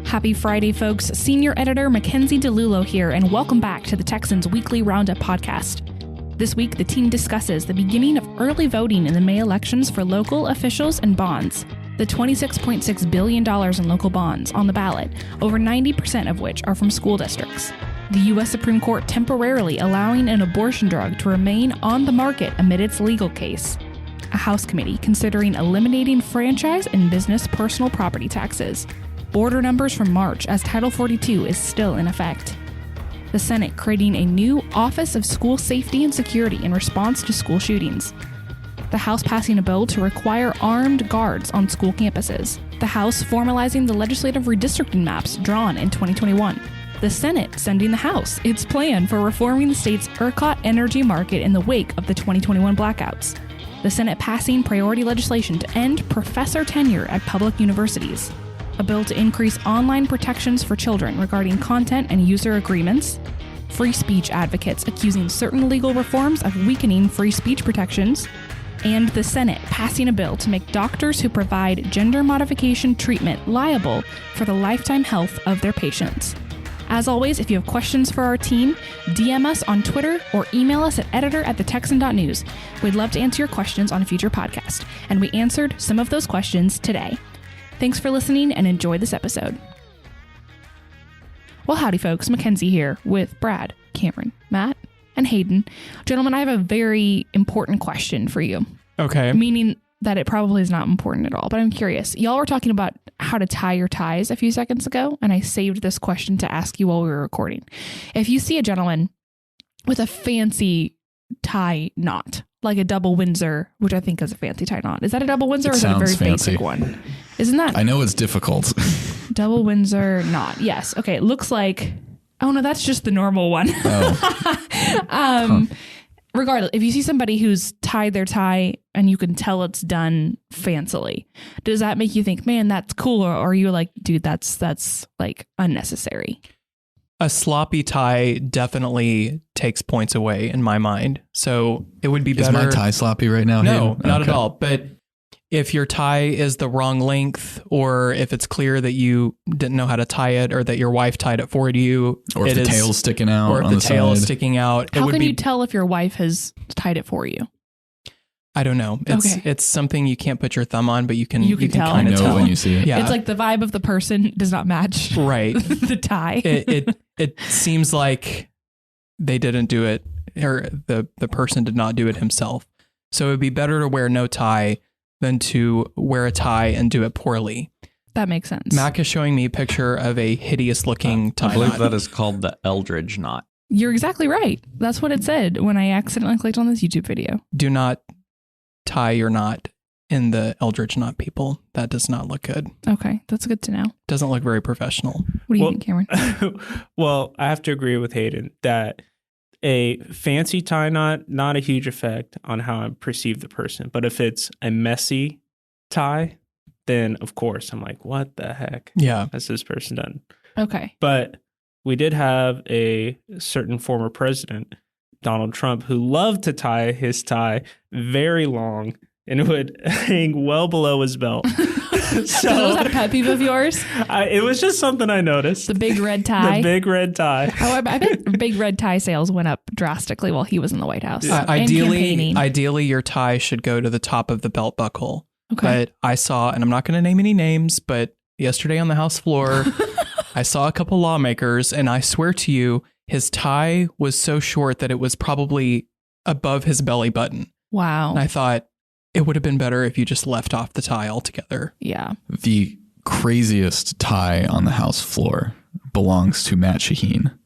Happy Friday, folks. Senior Editor Mackenzie DeLulo here, and welcome back to the Texans Weekly Roundup podcast. This week, the team discusses the beginning of early voting in the May elections for local officials and bonds. The $26.6 billion in local bonds on the ballot, over 90% of which are from school districts. The U.S. Supreme Court temporarily allowing an abortion drug to remain on the market amid its legal case. A House committee considering eliminating franchise and business personal property taxes. Border numbers from March as Title 42 is still in effect. The Senate creating a new Office of School Safety and Security in response to school shootings. The House passing a bill to require armed guards on school campuses. The House formalizing the legislative redistricting maps drawn in 2021. The Senate sending the House its plan for reforming the state's ERCOT energy market in the wake of the 2021 blackouts. The Senate passing priority legislation to end professor tenure at public universities. A bill to increase online protections for children regarding content and user agreements. Free speech advocates accusing certain legal reforms of weakening free speech protections. And the Senate passing a bill to make doctors who provide gender modification treatment liable for the lifetime health of their patients. As always, if you have questions for our team, DM us on Twitter or email us at editor@thetexan.news. We'd love to answer your questions on a future podcast, and we answered some of those questions today. Thanks for listening and enjoy this episode. Well, howdy folks, Mackenzie here with Brad, Cameron, Matt, and Hayden. Gentlemen, I have a very important question for you. Okay. Meaning that it probably is not important at all, but I'm curious. Y'all were talking about how to tie your ties a few seconds ago, and I saved this question to ask you while we were recording. If you see a gentleman with a fancy tie knot, like a double Windsor, which I think is a fancy tie knot. Is that a double Windsor or is that a very basic one? Isn't that? I know it's difficult. Double Windsor knot. Yes. Okay. It looks like, oh no, that's just the normal one. Regardless, if you see somebody who's tied their tie and you can tell it's done fancily, does that make you think, man, that's cool? Or are you like, dude, that's like unnecessary? A sloppy tie definitely takes points away in my mind. So it would be better. Is my tie sloppy right now? No, not at all. But if your tie is the wrong length, or if it's clear that you didn't know how to tie it, or that your wife tied it for you, or if the tail's sticking out, or if the tail is sticking out, how can you tell if your wife has tied it for you? I don't know. It's something you can't put your thumb on, but you can kind of tell when you see it. Yeah. It's like the vibe of the person does not match right. the tie. It seems like they didn't do it, or the person did not do it himself. So it would be better to wear no tie than to wear a tie and do it poorly. That makes sense. Mac is showing me a picture of a hideous looking tie I believe knot. that is called the Eldridge knot. You're exactly right. That's what it said when I accidentally clicked on this YouTube video. Do not tie your knot in the Eldridge knot, people. That does not look good. Okay, that's good to know. Doesn't look very professional. What do you think, Cameron? Well, I have to agree with Hayden that a fancy tie knot, not a huge effect on how I perceive the person. But if it's a messy tie, then of course I'm like, what the heck? Yeah. Has this person done? Okay. But we did have a certain former president, Donald Trump, who loved to tie his tie very long and it would hang well below his belt. So was that a pet peeve of yours? It was just something I noticed. The big red tie. The big red tie. Oh, I bet big red tie sales went up drastically while he was in the White House. Ideally, your tie should go to the top of the belt buckle. Okay. But I saw, and I'm not going to name any names, but yesterday on the House floor, I saw a couple lawmakers, and I swear to you, his tie was so short that it was probably above his belly button. Wow. And I thought, it would have been better if you just left off the tie altogether. Yeah. The craziest tie on the House floor belongs to Matt Shaheen.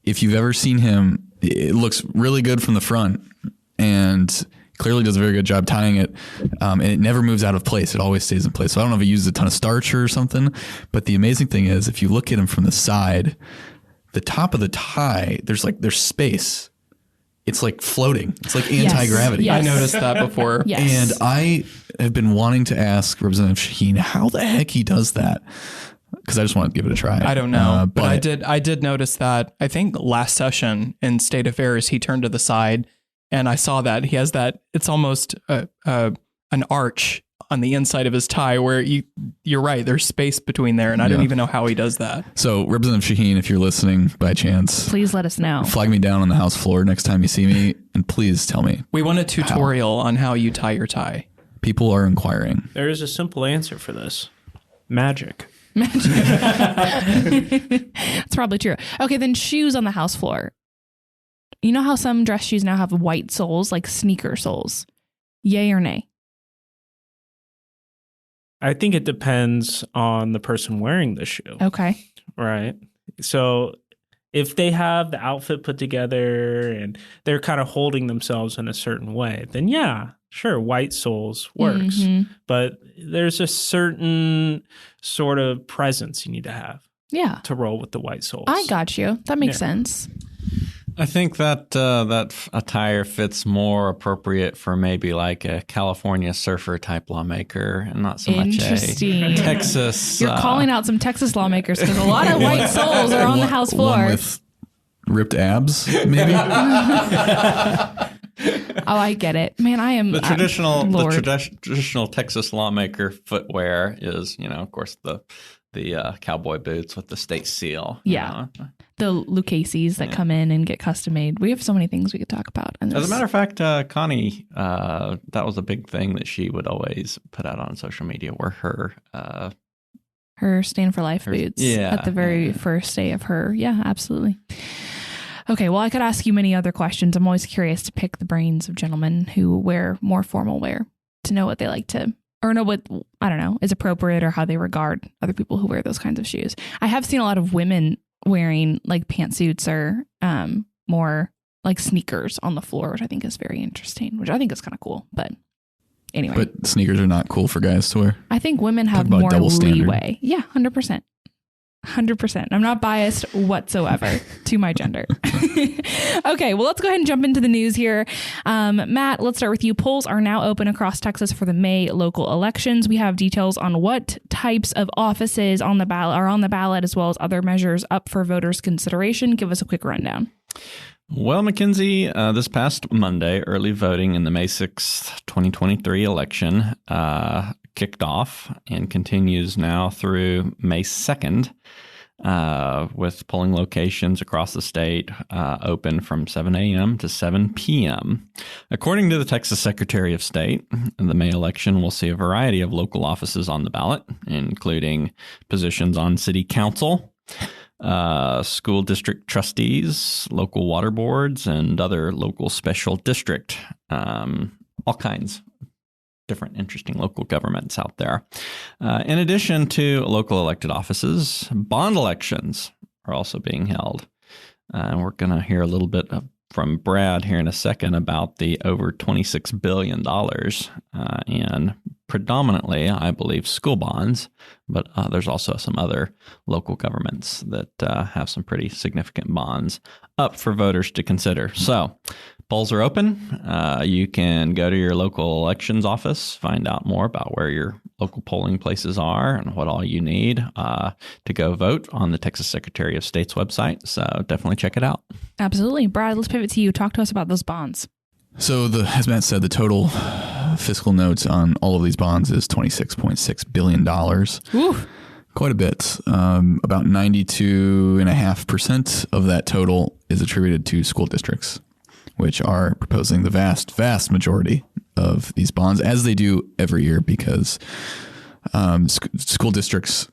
If you've ever seen him, it looks really good from the front and clearly does a very good job tying it. And it never moves out of place. It always stays in place. So I don't know if he uses a ton of starch or something, but the amazing thing is if you look at him from the side, the top of the tie, there's space. It's like floating. It's like anti-gravity. Yes. I noticed that before. Yes. And I have been wanting to ask Representative Shaheen how the heck he does that. Because I just want to give it a try. I don't know. But I did notice that. I think last session in State Affairs, he turned to the side and I saw that he has that. It's almost an arch on the inside of his tie where you're right. There's space between there. And I don't even know how he does that. So Representative Shaheen, if you're listening by chance, Please let us know. flag me down on the House floor next time you see me. And please tell me. We want a tutorial on how you tie your tie. People are inquiring. There is a simple answer for this. Magic. It's probably true. Okay, then shoes on the house floor. You know how some dress shoes now have white soles, like sneaker soles? Yay or nay? I think it depends on the person wearing the shoe. Okay. Right. So if they have the outfit put together and they're kind of holding themselves in a certain way, then yeah, sure, white soles works. Mm-hmm. But there's a certain sort of presence you need to have to roll with the white soles. I got you. That makes sense. I think that that attire fits more appropriate for maybe like a California surfer type lawmaker and not so much a Texas. You're calling out some Texas lawmakers because a lot of white soles are on the House floor. One with ripped abs, maybe? Oh, I get it. Man, I am the traditional Texas lawmaker footwear is, of course, the cowboy boots with the state seal. Yeah. The Lucchese's that come in and get custom made. We have so many things we could talk about. As a matter of fact, Connie, that was a big thing that she would always put out on social media were her Stand for Life boots at the very first day of her. Yeah, absolutely. Okay, well, I could ask you many other questions. I'm always curious to pick the brains of gentlemen who wear more formal wear to know what they like to, or know what, I don't know, is appropriate or how they regard other people who wear those kinds of shoes. I have seen a lot of women wearing like pantsuits or more like sneakers on the floor, which I think is very interesting, which I think is kind of cool. But anyway. But sneakers are not cool for guys to wear. I think women have more leeway. Yeah, 100%. 100%. I'm not biased whatsoever to my gender. Okay, well, let's go ahead and jump into the news here. Matt, let's start with you. Polls are now open across Texas for the May local elections. We have details on what types of offices on the ballot are on the ballot, as well as other measures up for voters' consideration. Give us a quick rundown. Well, Mackenzie, this past Monday, early voting in the May 6th, 2023 election kicked off and continues now through May 2nd, with polling locations across the state open from 7 a.m. to 7 p.m. According to the Texas Secretary of State, the May election will see a variety of local offices on the ballot, including positions on city council, school district trustees, local water boards, and other local special district, all kinds of different interesting local governments out there. In addition to local elected offices, bond elections are also being held. And we're going to hear a little bit from Brad here in a second about the over $26 billion in predominantly, I believe, school bonds, but there's also some other local governments that have some pretty significant bonds up for voters to consider. So polls are open. You can go to your local elections office, find out more about where your local polling places are and what all you need to go vote on the Texas Secretary of State's website. So definitely check it out. Absolutely. Brad, let's pivot to you. Talk to us about those bonds. So as Matt said, the total fiscal notes on all of these bonds is $26.6 billion. Ooh. Quite a bit. About 92.5% of that total is attributed to school districts, which are proposing the vast, vast majority of these bonds, as they do every year, because school districts,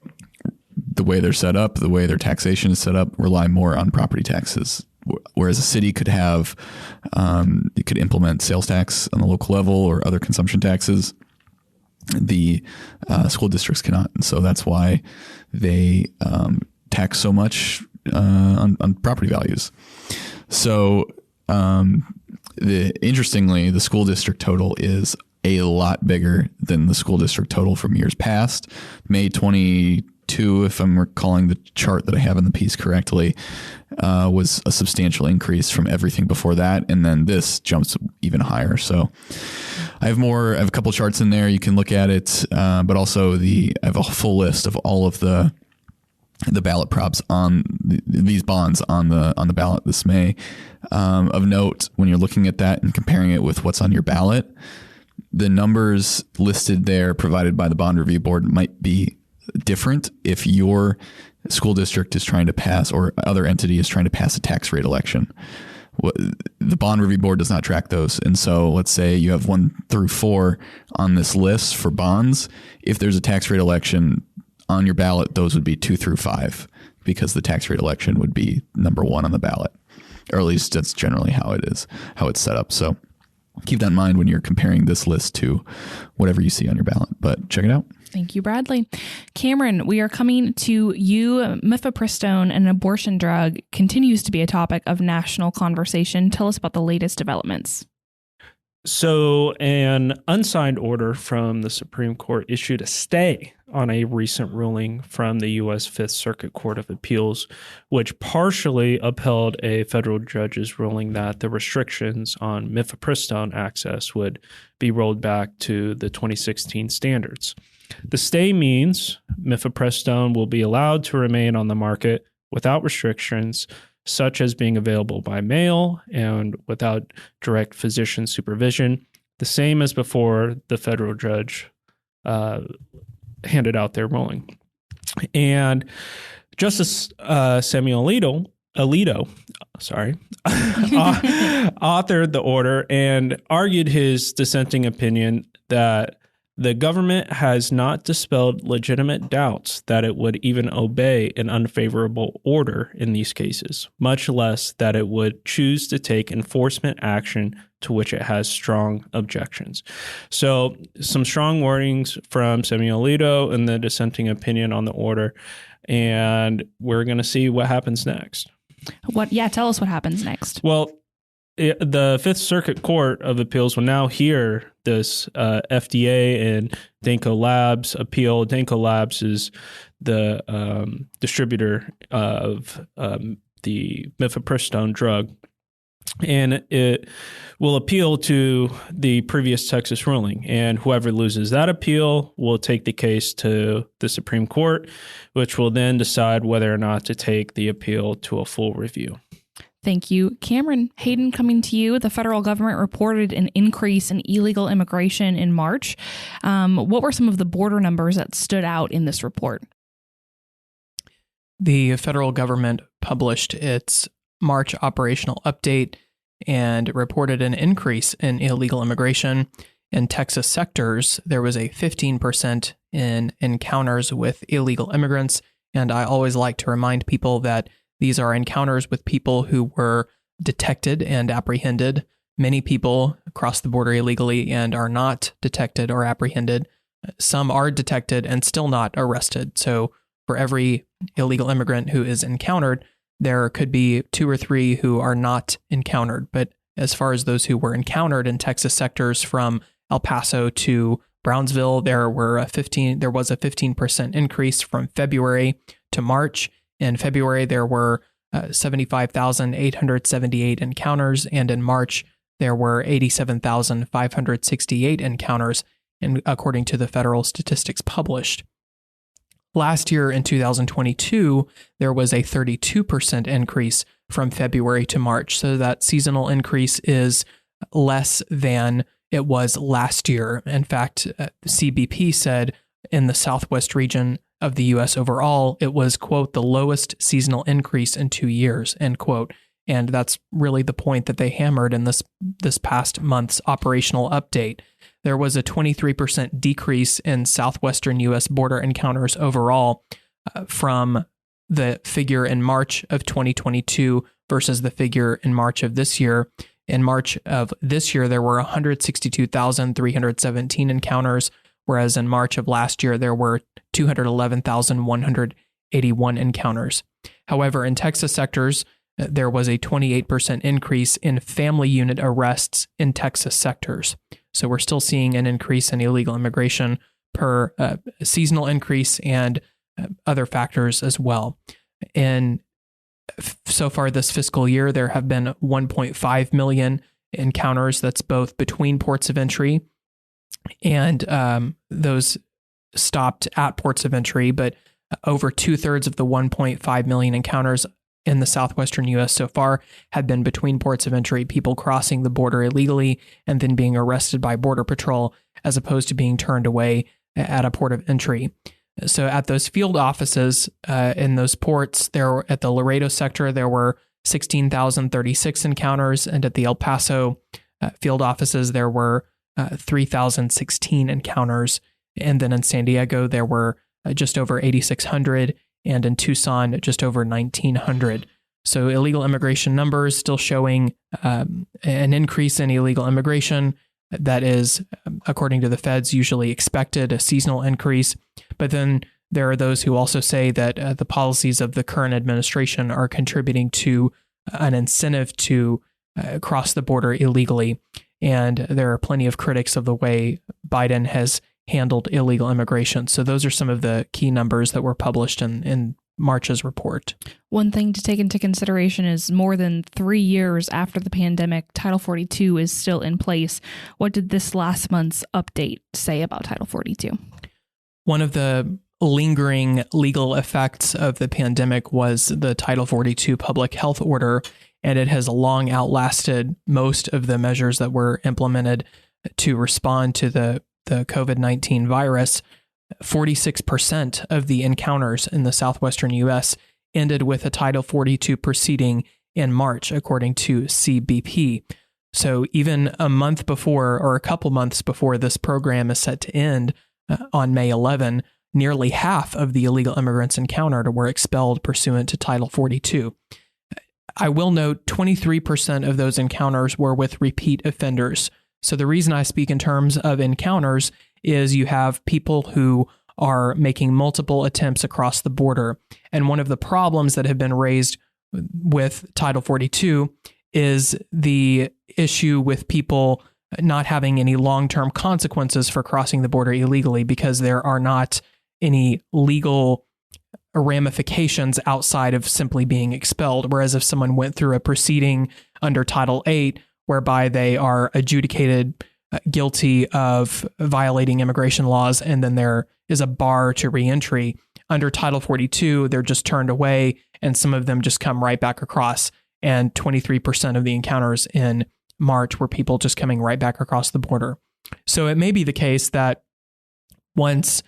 the way they're set up, the way their taxation is set up, rely more on property taxes. Whereas a city could have, it could implement sales tax on the local level or other consumption taxes. The school districts cannot. And so that's why they tax so much on property values. So interestingly, the school district total is a lot bigger than the school district total from years past. May 22, if I'm recalling the chart that I have in the piece correctly, was a substantial increase from everything before that. And then this jumps even higher. So I have a couple charts in there. You can look at it. But also I have a full list of all of the ballot props on these bonds on the ballot this May. Of note, when you're looking at that and comparing it with what's on your ballot, the numbers listed there provided by the Bond Review Board might be different if your school district is trying to pass or other entity is trying to pass a tax rate election. The Bond Review Board does not track those. And so let's say you have 1 through 4 on this list for bonds. If there's a tax rate election on your ballot, those would be 2 through 5 because the tax rate election would be number 1 on the ballot, or at least that's generally how it is, how it's set up. So keep that in mind when you're comparing this list to whatever you see on your ballot, but check it out. Thank you, Bradley. Cameron, we are coming to you. Mifepristone, an abortion drug, continues to be a topic of national conversation. Tell us about the latest developments. So an unsigned order from the Supreme Court issued a stay on a recent ruling from the U.S. Fifth Circuit Court of Appeals, which partially upheld a federal judge's ruling that the restrictions on mifepristone access would be rolled back to the 2016 standards. The stay means mifepristone will be allowed to remain on the market without restrictions, such as being available by mail and without direct physician supervision, the same as before the federal judge handed out their ruling. And Justice Samuel Alito, authored the order and argued his dissenting opinion that the government has not dispelled legitimate doubts that it would even obey an unfavorable order in these cases, much less that it would choose to take enforcement action to which it has strong objections. So some strong wordings from Samuel Alito in the dissenting opinion on the order, and we're going to see what happens next. Tell us what happens next. Well, the Fifth Circuit Court of Appeals will now hear this FDA and Danco Labs appeal. Danco Labs is the distributor of the mifepristone drug, and it will appeal to the previous Texas ruling. And whoever loses that appeal will take the case to the Supreme Court, which will then decide whether or not to take the appeal to a full review. Thank you. Cameron, Hayden, coming to you. The federal government reported an increase in illegal immigration in March. What were some of the border numbers that stood out in this report? The federal government published its March operational update and reported an increase in illegal immigration. In Texas sectors, there was a 15% in encounters with illegal immigrants. And I always like to remind people that these are encounters with people who were detected and apprehended. Many people cross the border illegally and are not detected or apprehended. Some are detected and still not arrested. So for every illegal immigrant who is encountered, there could be 2 or 3 who are not encountered. But as far as those who were encountered in Texas sectors from El Paso to Brownsville, there was a 15% increase from February to March. In February, there were 75,878 encounters, and in March, there were 87,568 encounters, and according to the federal statistics published. Last year, in 2022, there was a 32% increase from February to March, so that seasonal increase is less than it was last year. In fact, CBP said in the Southwest region of the U.S. overall, it was, quote, the lowest seasonal increase in 2 years, end quote. And that's really the point that they hammered in this past month's operational update. There was a 23% decrease in southwestern U.S. border encounters overall from the figure in March of 2022 versus the figure in March of this year. In March of this year, there were 162,317 encounters, whereas in March of last year, there were 211,181 encounters. However, in Texas sectors, there was a 28% increase in family unit arrests in Texas sectors. So we're still seeing an increase in illegal immigration per seasonal increase and other factors as well. And so far this fiscal year, there have been 1.5 million encounters. That's both between ports of entry and those stopped at ports of entry, but over 2/3 of the 1.5 million encounters in the southwestern U.S. so far have been between ports of entry, people crossing the border illegally and then being arrested by Border Patrol as opposed to being turned away at a port of entry. So at those field offices in those ports, there at the Laredo sector, there were 16,036 encounters, and at the El Paso field offices, there were 3,016 encounters. And then in San Diego, there were just over 8,600, and in Tucson, just over 1,900. So illegal immigration numbers still showing an increase in illegal immigration. That is, according to the feds, usually expected, a seasonal increase. But then there are those who also say that the policies of the current administration are contributing to an incentive to cross the border illegally. And there are plenty of critics of the way Biden has handled illegal immigration. So those are some of the key numbers that were published in March's report. One thing to take into consideration is more than 3 years after the pandemic, Title 42 is still in place. What did this last month's update say about Title 42? One of the lingering legal effects of the pandemic was the Title 42 public health order, and it has long outlasted most of the measures that were implemented to respond to the COVID-19 virus. 46% of the encounters in the southwestern U.S. ended with a Title 42 proceeding in March, according to CBP. So even a month before, or a couple months before this program is set to end on May 11, nearly half of the illegal immigrants encountered were expelled pursuant to Title 42. I will note 23% of those encounters were with repeat offenders. So the reason I speak in terms of encounters is you have people who are making multiple attempts across the border. And one of the problems that have been raised with Title 42 is the issue with people not having any long-term consequences for crossing the border illegally, because there are not any legal ramifications outside of simply being expelled. Whereas if someone went through a proceeding under Title 8, whereby they are adjudicated guilty of violating immigration laws, and then there is a bar to reentry, under Title 42, they're just turned away, and some of them just come right back across. And 23% of the encounters in March were people just coming right back across the border. So it may be the case that once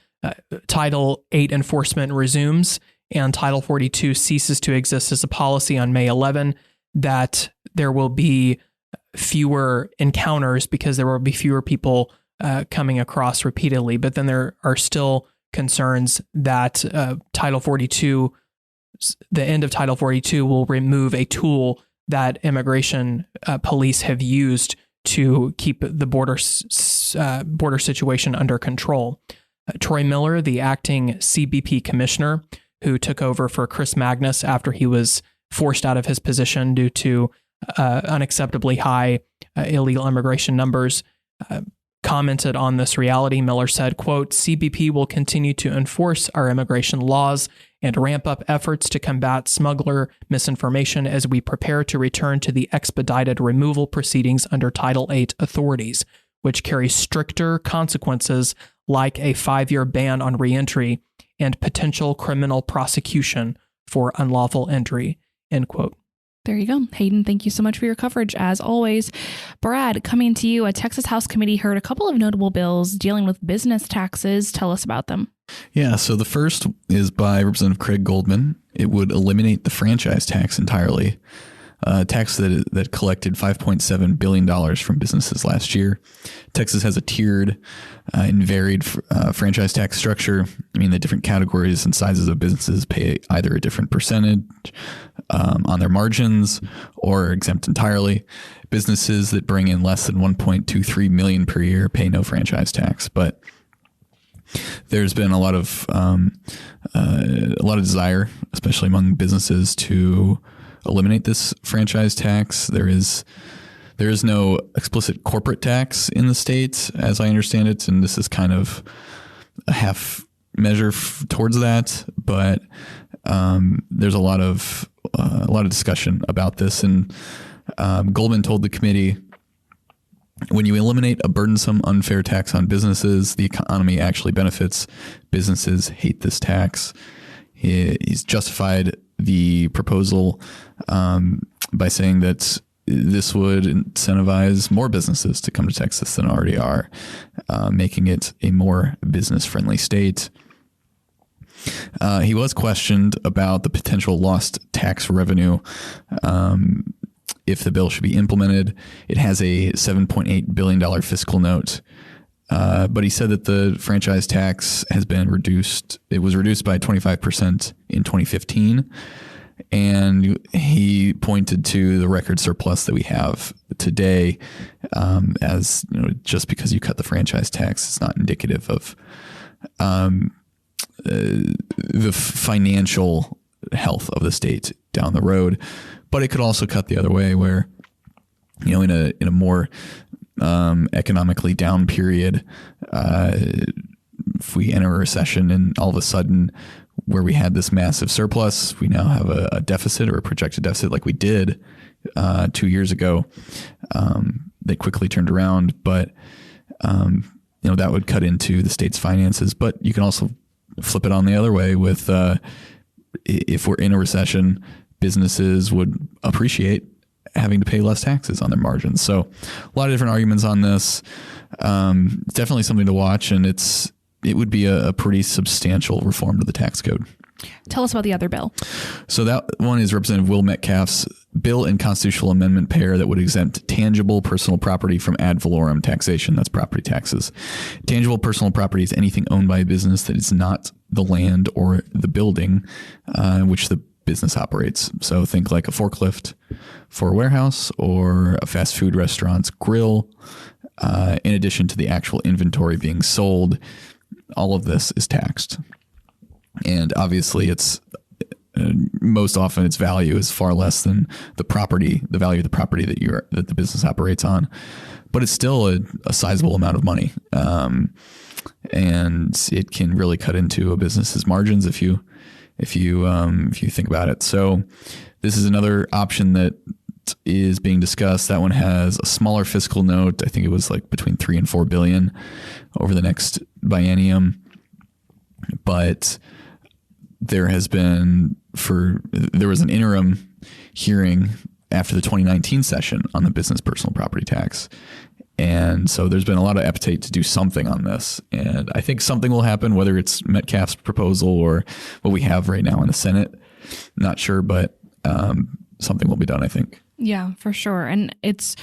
Title 8 enforcement resumes and Title 42 ceases to exist as a policy on May 11, that there will be fewer encounters because there will be fewer people coming across repeatedly. But then there are still concerns that Title 42, the end of Title 42, will remove a tool that immigration police have used to keep the border situation under control. Troy Miller, the acting CBP commissioner, who took over for Chris Magnus after he was forced out of his position due to unacceptably high illegal immigration numbers, commented on this reality. Miller said, quote, "CBP will continue to enforce our immigration laws and ramp up efforts to combat smuggler misinformation as we prepare to return to the expedited removal proceedings under Title 8 authorities, which carry stricter consequences like a 5-year ban on reentry and potential criminal prosecution for unlawful entry," end quote. There you go. Hayden, thank you so much for your coverage, as always. Brad, coming to you, a Texas House committee heard a couple of notable bills dealing with business taxes. Tell us about them. Yeah, so the first is by Representative Craig Goldman. It would eliminate the franchise tax entirely, a tax that collected $5.7 billion from businesses last year. Texas has a tiered and varied franchise tax structure. I mean, the different categories and sizes of businesses pay either a different percentage on their margins or exempt entirely. Businesses that bring in less than $1.23 million per year pay no franchise tax. But there's been a lot of desire, especially among businesses, to eliminate this franchise tax. There is no explicit corporate tax in the state, as I understand it, and this is kind of a half measure towards that. But there's a lot of discussion about this, and Goldman told the committee, when you eliminate a burdensome, unfair tax on businesses, the economy actually benefits. Businesses hate this tax. He's justified the proposal by saying that this would incentivize more businesses to come to Texas than already are, making it a more business-friendly state. He was questioned about the potential lost tax revenue if the bill should be implemented. It has a $7.8 billion fiscal note, but he said that the franchise tax has been reduced. It was reduced by 25% in 2015. And he pointed to the record surplus that we have today as, just because you cut the franchise tax, it's not indicative of the financial health of the state down the road. But it could also cut the other way where, in a more economically down period, if we enter a recession and all of a sudden where we had this massive surplus, we now have a deficit or a projected deficit like we did 2 years ago. They quickly turned around, but that would cut into the state's finances. But you can also flip it on the other way with if we're in a recession, businesses would appreciate having to pay less taxes on their margins. So a lot of different arguments on this. It's definitely something to watch, and it would be a pretty substantial reform to the tax code. Tell us about the other bill. So that one is Representative Will Metcalf's bill and constitutional amendment pair that would exempt tangible personal property from ad valorem taxation. That's property taxes. Tangible personal property is anything owned by a business that is not the land or the building in which the business operates. So think like a forklift for a warehouse or a fast food restaurant's grill. In addition to the actual inventory being sold, all of this is taxed. And obviously it's most often its value is far less than the value of the property that the business operates on, but it's still a sizable amount of money. And it can really cut into a business's margins if you think about it. So this is another option that is being discussed. That one has a smaller fiscal note. I think it was like between 3 and 4 billion over the next biennium. But there was an interim hearing after the 2019 session on the business personal property tax. And so there's been a lot of appetite to do something on this. And I think something will happen, whether it's Metcalf's proposal or what we have right now in the Senate. Not sure, but something will be done, I think. Yeah, for sure. And it's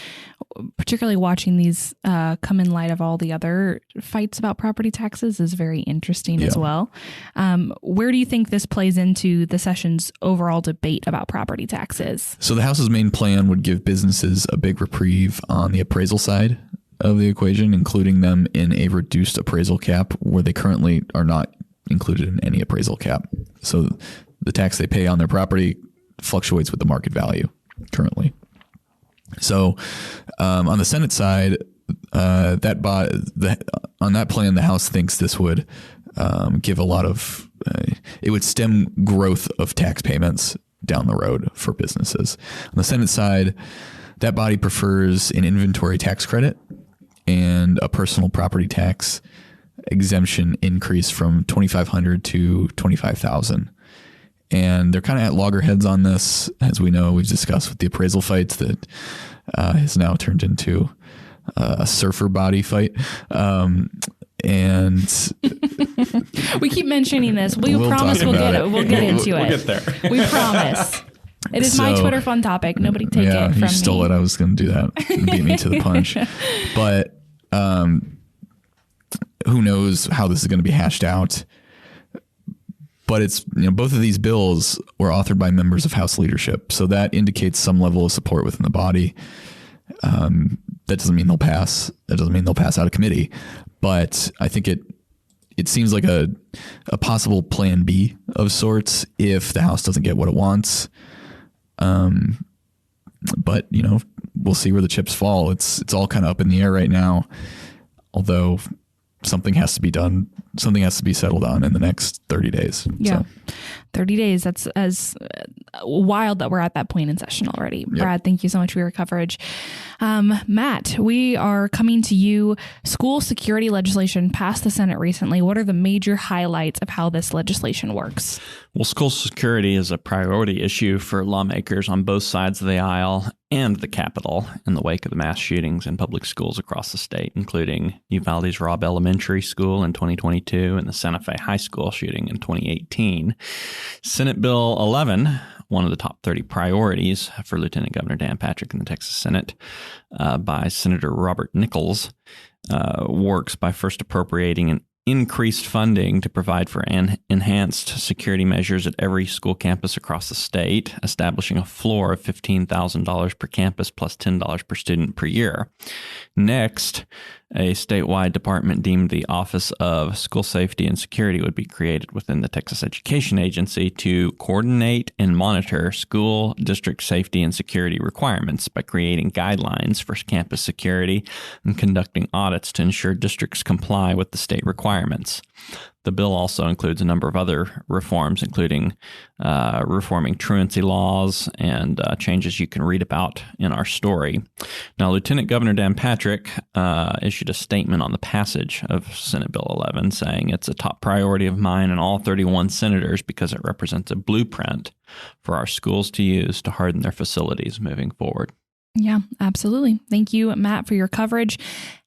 particularly watching these come in light of all the other fights about property taxes is very interesting as well. Where do you think this plays into the session's overall debate about property taxes? So the House's main plan would give businesses a big reprieve on the appraisal side of the equation, including them in a reduced appraisal cap where they currently are not included in any appraisal cap. So the tax they pay on their property fluctuates with the market value currently. So on the Senate side, on that plan, the House thinks this would give a lot of it would stem growth of tax payments down the road for businesses. On the Senate side, that body prefers an inventory tax credit and a personal property tax exemption increase from $2,500 to $25,000. And they're kind of at loggerheads on this. As we know, we've discussed with the appraisal fights that has now turned into a surfer body fight. And we keep mentioning this. We promise we'll get into it. We'll get there. We promise. It is my Twitter fun topic. Nobody take it from me. You stole it. I was going to do that. Beat me to the punch. But who knows how this is going to be hashed out. But it's, both of these bills were authored by members of House leadership. So that indicates some level of support within the body. That doesn't mean they'll pass. That doesn't mean they'll pass out of committee. But I think it seems like a possible plan B of sorts if the House doesn't get what it wants. But, we'll see where the chips fall. It's all kind of up in the air right now. Although something has to be done. Something has to be settled on in the next 30 days. Yeah. So. 30 days. That's as wild that we're at that point in session already. Yep. Brad, thank you so much for your coverage. Matt, we are coming to you. School security legislation passed the Senate recently. What are the major highlights of how this legislation works? Well, school security is a priority issue for lawmakers on both sides of the aisle. and the Capitol in the wake of the mass shootings in public schools across the state, including Uvalde's Robb Elementary School in 2022 and the Santa Fe High School shooting in 2018. Senate Bill 11, one of the top 30 priorities for Lieutenant Governor Dan Patrick in the Texas Senate by Senator Robert Nichols, works by first appropriating an increased funding to provide for enhanced security measures at every school campus across the state, establishing a floor of $15,000 per campus plus $10 per student per year. Next, a statewide department deemed the Office of School Safety and Security would be created within the Texas Education Agency to coordinate and monitor school district safety and security requirements by creating guidelines for campus security and conducting audits to ensure districts comply with the state requirements. The bill also includes a number of other reforms, including reforming truancy laws and changes you can read about in our story. Now, Lieutenant Governor Dan Patrick issued a statement on the passage of Senate Bill 11, saying it's a top priority of mine and all 31 senators because it represents a blueprint for our schools to use to harden their facilities moving forward. Yeah, absolutely. Thank you, Matt, for your coverage.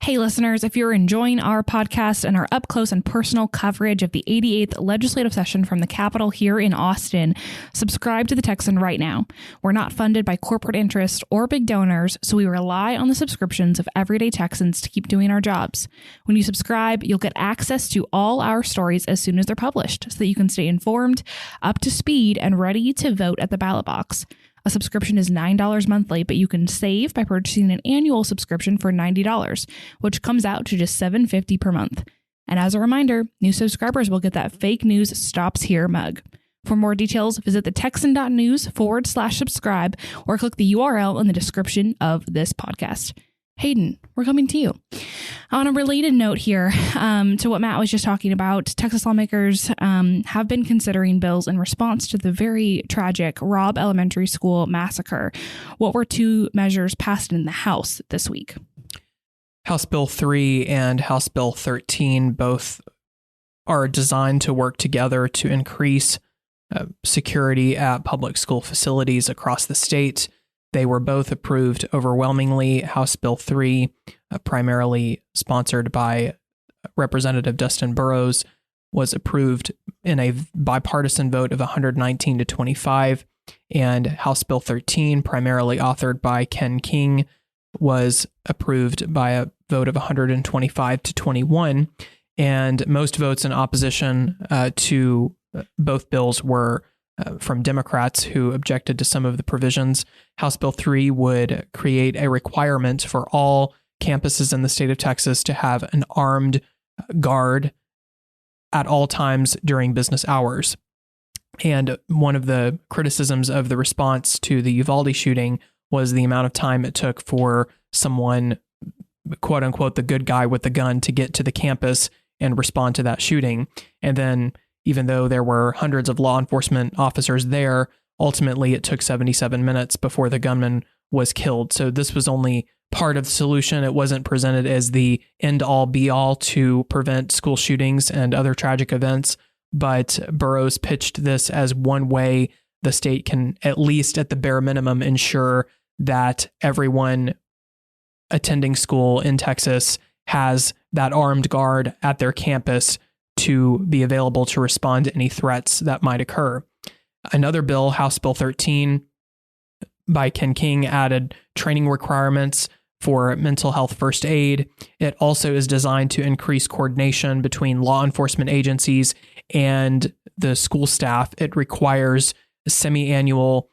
Hey, listeners, if you're enjoying our podcast and our up close and personal coverage of the 88th legislative session from the Capitol here in Austin, subscribe to the Texan right now. We're not funded by corporate interest or big donors, so we rely on the subscriptions of everyday Texans to keep doing our jobs. When you subscribe, you'll get access to all our stories as soon as they're published so that you can stay informed, up to speed, and ready to vote at the ballot box. A subscription is $9 monthly, but you can save by purchasing an annual subscription for $90, which comes out to just $7.50 per month. And as a reminder, new subscribers will get that fake news stops here mug. For more details, visit thetexan.news/subscribe or click the URL in the description of this podcast. Hayden, we're coming to you. On a related note here to what Matt was just talking about, Texas lawmakers have been considering bills in response to the very tragic Robb Elementary School massacre. What were two measures passed in the House this week? House Bill 3 and House Bill 13 both are designed to work together to increase security at public school facilities across the state. They were both approved overwhelmingly. House Bill 3, primarily sponsored by Representative Dustin Burrows, was approved in a bipartisan vote of 119 to 25. And House Bill 13, primarily authored by Ken King, was approved by a vote of 125 to 21. And most votes in opposition to both bills were from Democrats who objected to some of the provisions. House Bill 3 would create a requirement for all campuses in the state of Texas to have an armed guard at all times during business hours. And one of the criticisms of the response to the Uvalde shooting was the amount of time it took for someone, quote unquote, the good guy with the gun to get to the campus and respond to that shooting. And then even though there were hundreds of law enforcement officers there, ultimately it took 77 minutes before the gunman was killed. So this was only part of the solution. It wasn't presented as the end-all be-all to prevent school shootings and other tragic events, but Burrows pitched this as one way the state can, at least at the bare minimum, ensure that everyone attending school in Texas has that armed guard at their campus to be available to respond to any threats that might occur. Another bill, House Bill 13 by Ken King, added training requirements for mental health first aid. It also is designed to increase coordination between law enforcement agencies and the school staff. It requires semi-annual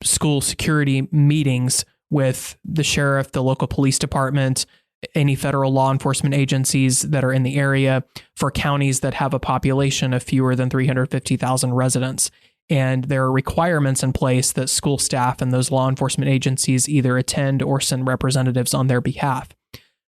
school security meetings with the sheriff, the local police department, any federal law enforcement agencies that are in the area for counties that have a population of fewer than 350,000 residents. And there are requirements in place that school staff and those law enforcement agencies either attend or send representatives on their behalf.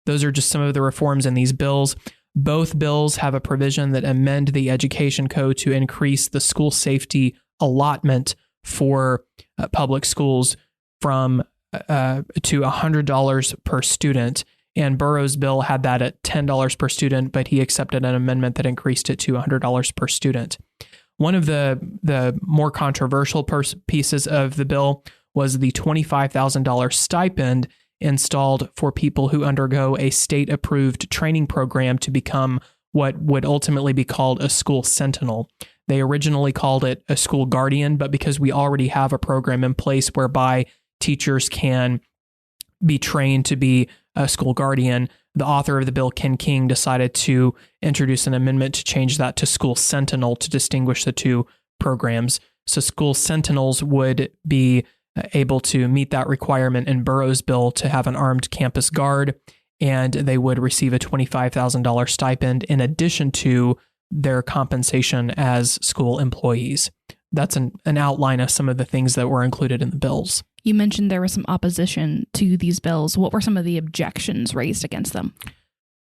Those are just some of the reforms in these bills. Both bills have a provision that amend the education code to increase the school safety allotment for public schools from to $100 per student. And Burrows' bill had that at $10 per student, but he accepted an amendment that increased it to $100 per student. One of the more controversial pieces of the bill was the $25,000 stipend installed for people who undergo a state-approved training program to become what would ultimately be called a school sentinel. They originally called it a school guardian, but because we already have a program in place whereby teachers can be trained to be a school guardian, the author of the bill, Ken King, decided to introduce an amendment to change that to school sentinel to distinguish the two programs. So school sentinels would be able to meet that requirement in Burrow's bill to have an armed campus guard, and they would receive a $25,000 stipend in addition to their compensation as school employees. That's an outline of some of the things that were included in the bills. You mentioned there was some opposition to these bills. What were some of the objections raised against them?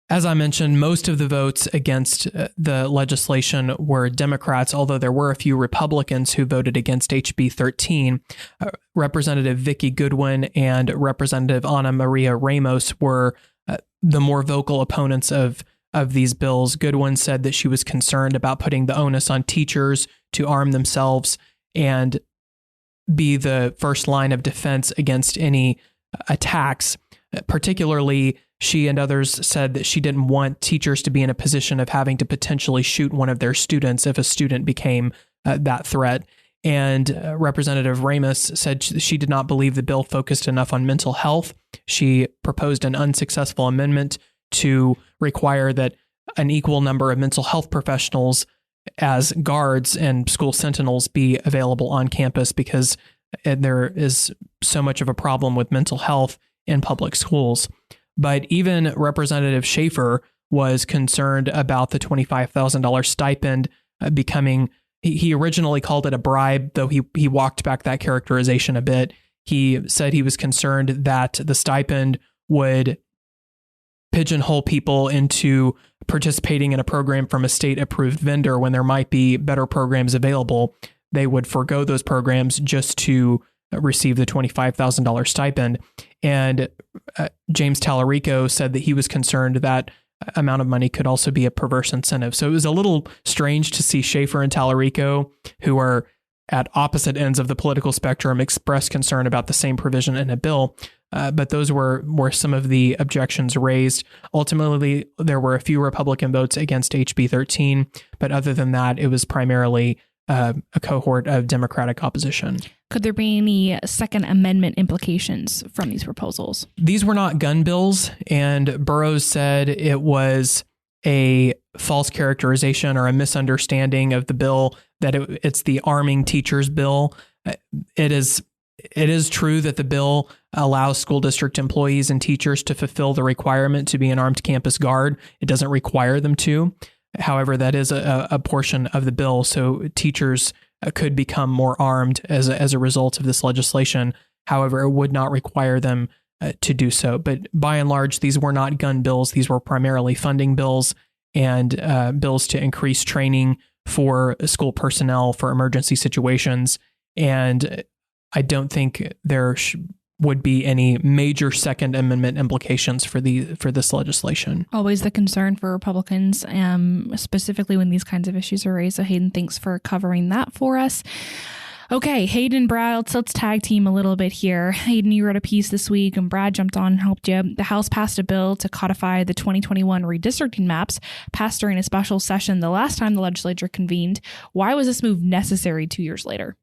As I mentioned, most of the votes against the legislation were Democrats, although there were a few Republicans who voted against HB 13. Representative Vicki Goodwin and Representative Ana Maria Ramos were the more vocal opponents of these bills. Goodwin said that she was concerned about putting the onus on teachers to arm themselves and be the first line of defense against any attacks. Particularly, she and others said that she didn't want teachers to be in a position of having to potentially shoot one of their students if a student became that threat. And Representative Ramos said she did not believe the bill focused enough on mental health. She proposed an unsuccessful amendment to require that an equal number of mental health professionals as guards and school sentinels be available on campus because there is so much of a problem with mental health in public schools. But even Representative Schaefer was concerned about the $25,000 stipend becoming, he originally called it a bribe, though he walked back that characterization a bit. He said he was concerned that the stipend would pigeonhole people into participating in a program from a state-approved vendor when there might be better programs available. They would forego those programs just to receive the $25,000 stipend. And James Tallarico said that he was concerned that amount of money could also be a perverse incentive. So it was a little strange to see Schaefer and Tallarico, who are at opposite ends of the political spectrum, express concern about the same provision in a bill. But those were some of the objections raised. Ultimately, there were a few Republican votes against HB 13, but other than that, it was primarily a cohort of Democratic opposition. Could there be any Second Amendment implications from these proposals? These were not gun bills, and Burrows said it was a false characterization or a misunderstanding of the bill, that it's the arming teachers bill. It is true that the bill allows school district employees and teachers to fulfill the requirement to be an armed campus guard. It doesn't require them to. However, that is a portion of the bill, so teachers could become more armed as a result of this legislation. However, it would not require them to do so. But by and large, these were not gun bills. These were primarily funding bills and bills to increase training for school personnel for emergency situations. And I don't think there would be any major Second Amendment implications for this legislation. Always the concern for Republicans, specifically when these kinds of issues are raised. So Hayden, thanks for covering that for us. Okay, Hayden and Brad, let's tag team a little bit here. Hayden, you wrote a piece this week and Brad jumped on and helped you. The House passed a bill to codify the 2021 redistricting maps passed during a special session the last time the legislature convened. Why was this move necessary 2 years later?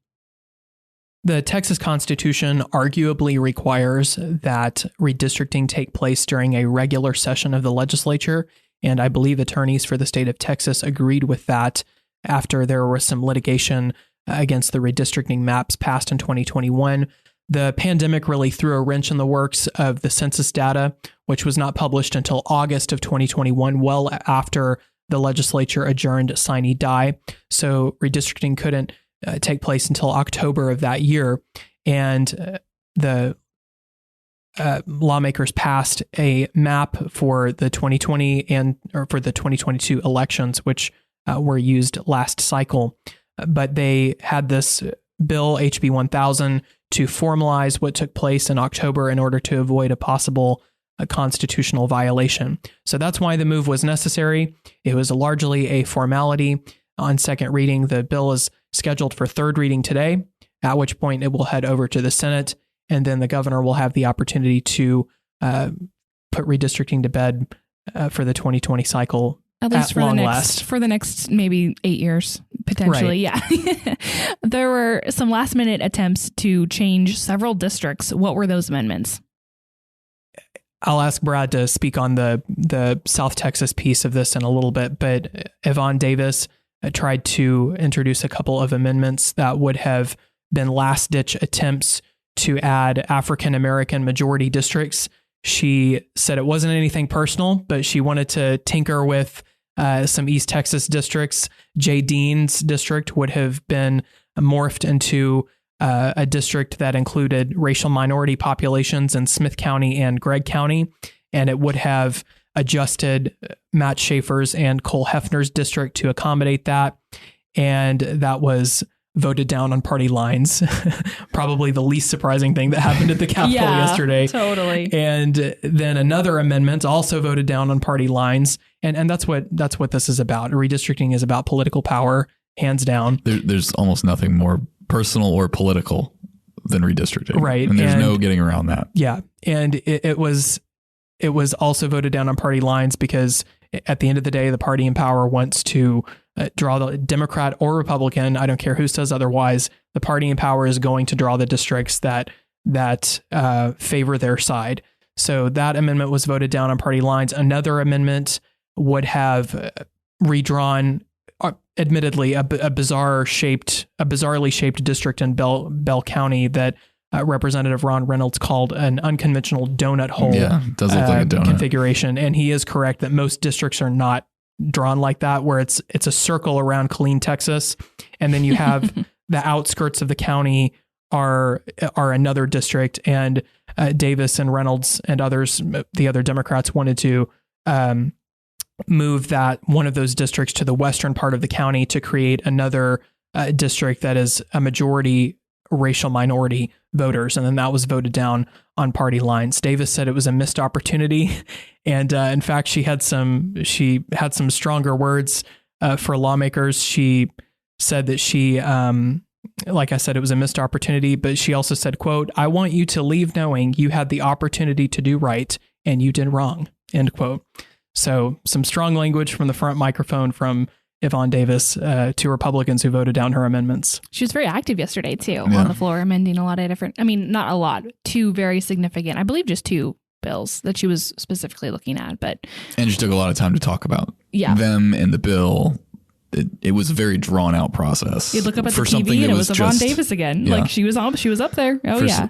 The Texas Constitution arguably requires that redistricting take place during a regular session of the legislature, and I believe attorneys for the state of Texas agreed with that after there was some litigation against the redistricting maps passed in 2021. The pandemic really threw a wrench in the works of the census data, which was not published until August of 2021, well after the legislature adjourned sine die. So redistricting couldn't take place until October of that year. And the lawmakers passed a map for the 2020 or for the 2022 elections, which were used last cycle. But they had this bill, HB 1000, to formalize what took place in October in order to avoid a possible constitutional violation. So that's why the move was necessary. It was largely a formality. On second reading, the bill is scheduled for third reading today. at which point it will head over to the Senate, and then the governor will have the opportunity to put redistricting to bed for the 2020 cycle. At least for the next maybe 8 years, potentially. Right. Yeah. There were some last minute attempts to change several districts. What were those amendments? I'll ask Brad to speak on the South Texas piece of this in a little bit, but Yvonne Davis tried to introduce a couple of amendments that would have been last ditch attempts to add African American majority districts. She said it wasn't anything personal, but she wanted to tinker with some East Texas districts. Jay Dean's district would have been morphed into a district that included racial minority populations in Smith County and Gregg County, and it would have adjusted Matt Schaefer's and Cole Hefner's district to accommodate that, and that was voted down on party lines. Probably the least surprising thing that happened at the Capitol yesterday. Totally. And then another amendment also voted down on party lines. And that's what this is about. Redistricting is about political power, hands down. There's almost nothing more personal or political than redistricting. Right. And there's no getting around that. Yeah. And it was also voted down on party lines because at the end of the day, the party in power wants to draw the Democrat or Republican. I don't care who says otherwise. The party in power is going to draw the districts that favor their side. So that amendment was voted down on party lines. Another amendment would have redrawn, admittedly, a bizarrely shaped district in Bell County that Representative Ron Reynolds called an unconventional donut hole. Yeah, it does look like a donut configuration. And he is correct that most districts are not drawn like that, where it's a circle around Killeen, Texas, and then you have the outskirts of the county are another district. And Davis and Reynolds and others, the other Democrats, wanted to move that one of those districts to the western part of the county to create another district that is a majority racial minority voters. And then that was voted down on party lines. Davis said it was a missed opportunity. And in fact, she had some stronger words for lawmakers. She said that she, like I said, it was a missed opportunity, but she also said, quote, "I want you to leave knowing you had the opportunity to do right and you did wrong," end quote. So some strong language from the front microphone from Yvonne Davis to Republicans who voted down her amendments. She was very active yesterday, too, on the floor, amending a lot of different, not a lot, two very significant, I believe just two bills that she was specifically looking at. And she took a lot of time to talk about them and the bill. It was a very drawn out process. You'd look up at the TV and it was Yvonne Davis again. Yeah. Like she was up there.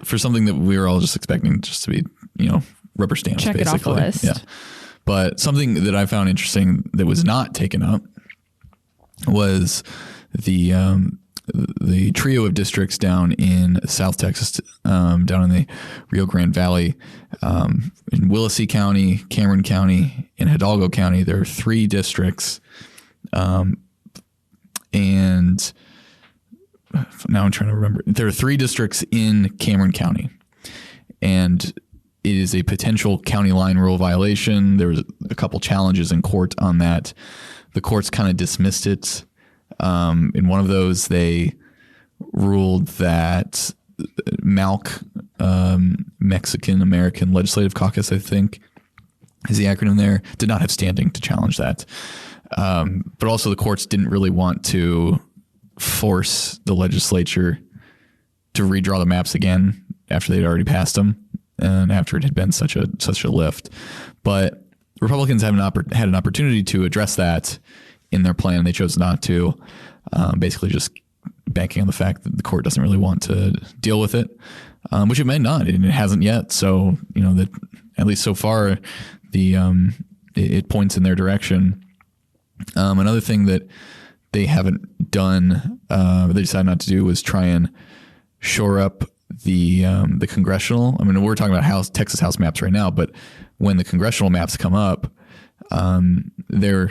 For something that we were all just expecting just to be, rubber stamps. Check basically. It off the list. Yeah. But something that I found interesting that was not taken up was the trio of districts down in South Texas, down in the Rio Grande Valley, in Willacy County, Cameron County, and Hidalgo County. There are three districts, and now I'm trying to remember. There are three districts in Cameron County, and it is a potential county line rule violation. There was a couple challenges in court on that. The courts kind of dismissed it. In one of those, they ruled that MALC, Mexican American Legislative Caucus, I think is the acronym there, did not have standing to challenge that. But also the courts didn't really want to force the legislature to redraw the maps again after they'd already passed them and after it had been such a lift. But Republicans had an opportunity to address that in their plan. They chose not to, basically just banking on the fact that the court doesn't really want to deal with it, which it may not, and it hasn't yet. So, that at least so far, it points in their direction. Another thing that they haven't done, they decided not to do, was try and shore up the congressional. We're talking about Texas House maps right now, but when the congressional maps come up, there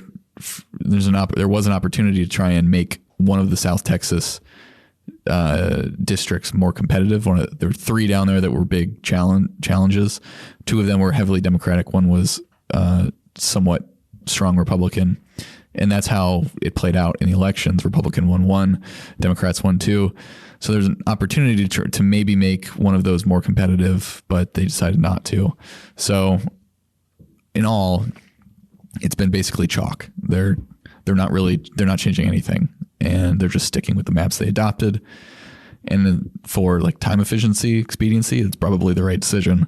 was an opportunity to try and make one of the South Texas districts more competitive. There were three down there that were big challenges. Two of them were heavily Democratic. One was somewhat strong Republican. And that's how it played out in the elections. Republican won 1, Democrats won 2. So there's an opportunity to maybe make one of those more competitive, but they decided not to. So in all, it's been basically chalk. They're not changing anything, and they're just sticking with the maps they adopted. And then for like time efficiency, expediency, it's probably the right decision.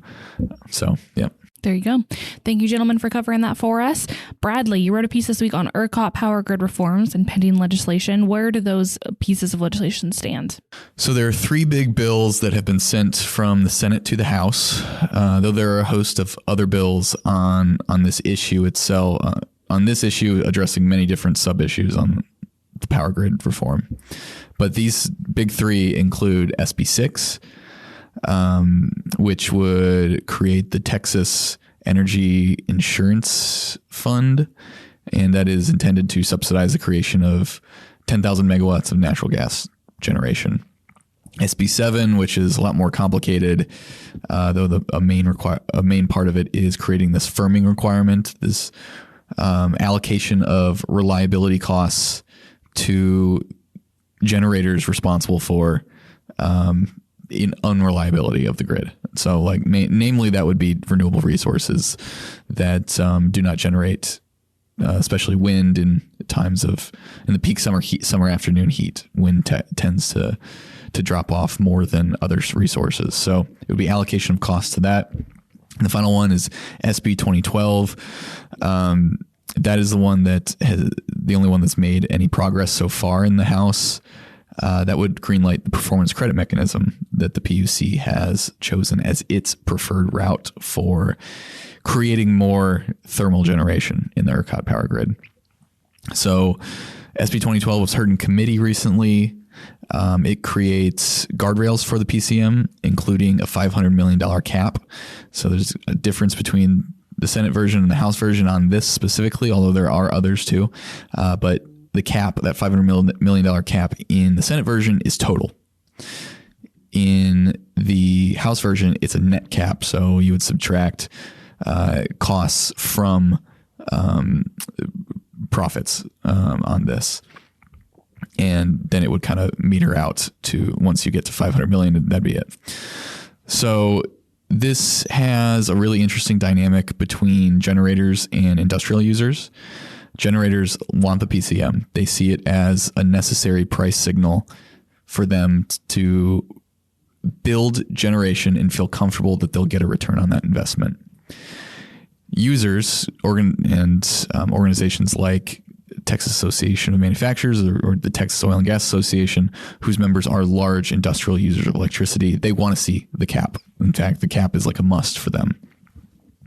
So, yeah. There you go. Thank you, gentlemen, for covering that for us. Bradley, you wrote a piece this week on ERCOT power grid reforms and pending legislation. Where do those pieces of legislation stand? So there are 3 big bills that have been sent from the Senate to the House, though there are a host of other bills on this issue itself, on this issue addressing many different sub-issues on the power grid reform. But these big 3 include SB 6, which would create the Texas Energy Insurance Fund, and that is intended to subsidize the creation of 10,000 megawatts of natural gas generation. SB 7, which is a lot more complicated, though a main part of it is creating this firming requirement, this allocation of reliability costs to generators responsible for in unreliability of the grid. So like namely that would be renewable resources that do not generate, especially wind in the peak summer afternoon heat. Wind tends to drop off more than other resources. So it would be allocation of costs to that. And the final one is SB 2012. That is the only one that's made any progress so far in the House. That would greenlight the performance credit mechanism that the PUC has chosen as its preferred route for creating more thermal generation in the ERCOT power grid. So SB 2012 was heard in committee recently. It creates guardrails for the PCM, including a $500 million cap. So there's a difference between the Senate version and the House version on this specifically, although there are others too. But the cap, that $500 million cap in the Senate version is total. In the House version, it's a net cap. So you would subtract costs from profits on this. And then it would kind of meter out to once you get to 500 million, that'd be it. So this has a really interesting dynamic between generators and industrial users. Generators want the PCM. They see it as a necessary price signal for them to build generation and feel comfortable that they'll get a return on that investment. Users organizations like Texas Association of Manufacturers or the Texas Oil and Gas Association, whose members are large industrial users of electricity, they want to see the cap. In fact, the cap is like a must for them.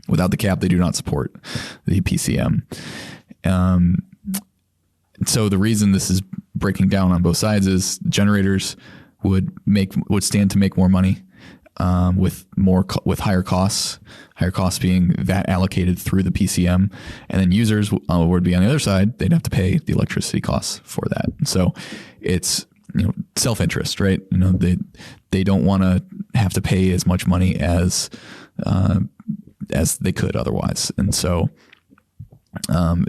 Without the cap, they do not support the PCM. So the reason this is breaking down on both sides is generators would stand to make more money with higher costs being that allocated through the PCM, and then users would be on the other side. They'd have to pay the electricity costs for that. So it's self-interest, right? They don't want to have to pay as much money as they could otherwise, and so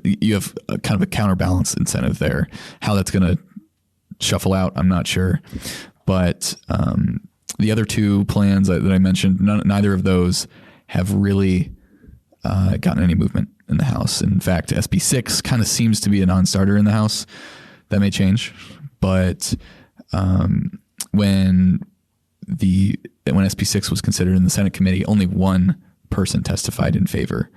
you have a kind of a counterbalance incentive there. How that's going to shuffle out, I'm not sure, but the other 2 plans that I mentioned, neither of those have really gotten any movement in the House. In fact, SB 6 kind of seems to be a non-starter in the House. That may change, but when SB 6 was considered in the Senate committee, only one person testified in favor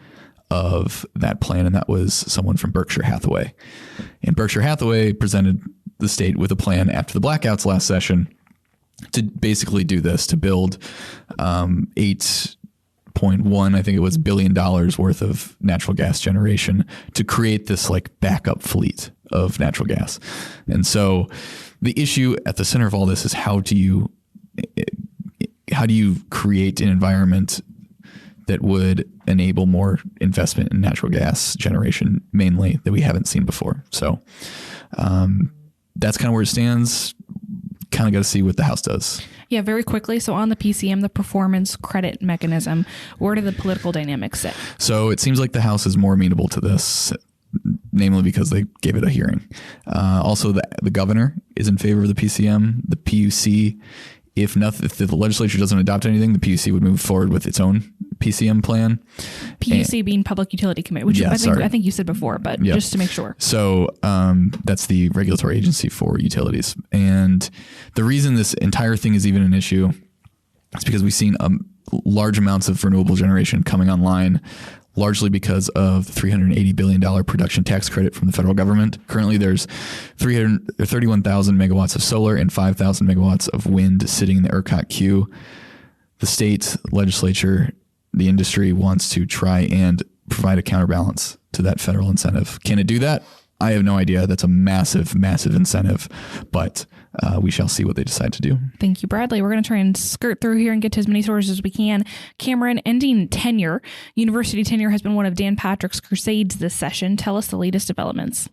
of that plan, and that was someone from Berkshire Hathaway. And Berkshire Hathaway presented the state with a plan after the blackouts last session to basically do this, to build $8.1, I think it was $1 billion worth of natural gas generation to create this like backup fleet of natural gas. And so the issue at the center of all this is how do you create an environment that would enable more investment in natural gas generation, mainly, that we haven't seen before. So that's kind of where it stands. Kind of got to see what the House does. Yeah, very quickly. So on the PCM, the performance credit mechanism, where do the political dynamics sit? So it seems like the House is more amenable to this namely because they gave it a hearing. Also, the governor is in favor of the PCM. The PUC, if the legislature doesn't adopt anything, the PUC would move forward with its own PCM plan. PUC being Public Utility Committee, which I think you said before, but just to make sure. So that's the regulatory agency for utilities. And the reason this entire thing is even an issue is because we've seen large amounts of renewable generation coming online, largely because of the $380 billion production tax credit from the federal government. Currently, there's 31,000 megawatts of solar and 5,000 megawatts of wind sitting in the ERCOT queue. The state legislature, the industry wants to try and provide a counterbalance to that federal incentive. Can it do that? I have no idea. That's a massive, massive incentive, but we shall see what they decide to do. Thank you, Bradley. We're going to try and skirt through here and get to as many sources as we can. Cameron, ending tenure. University tenure has been one of Dan Patrick's crusades this session. Tell us the latest developments.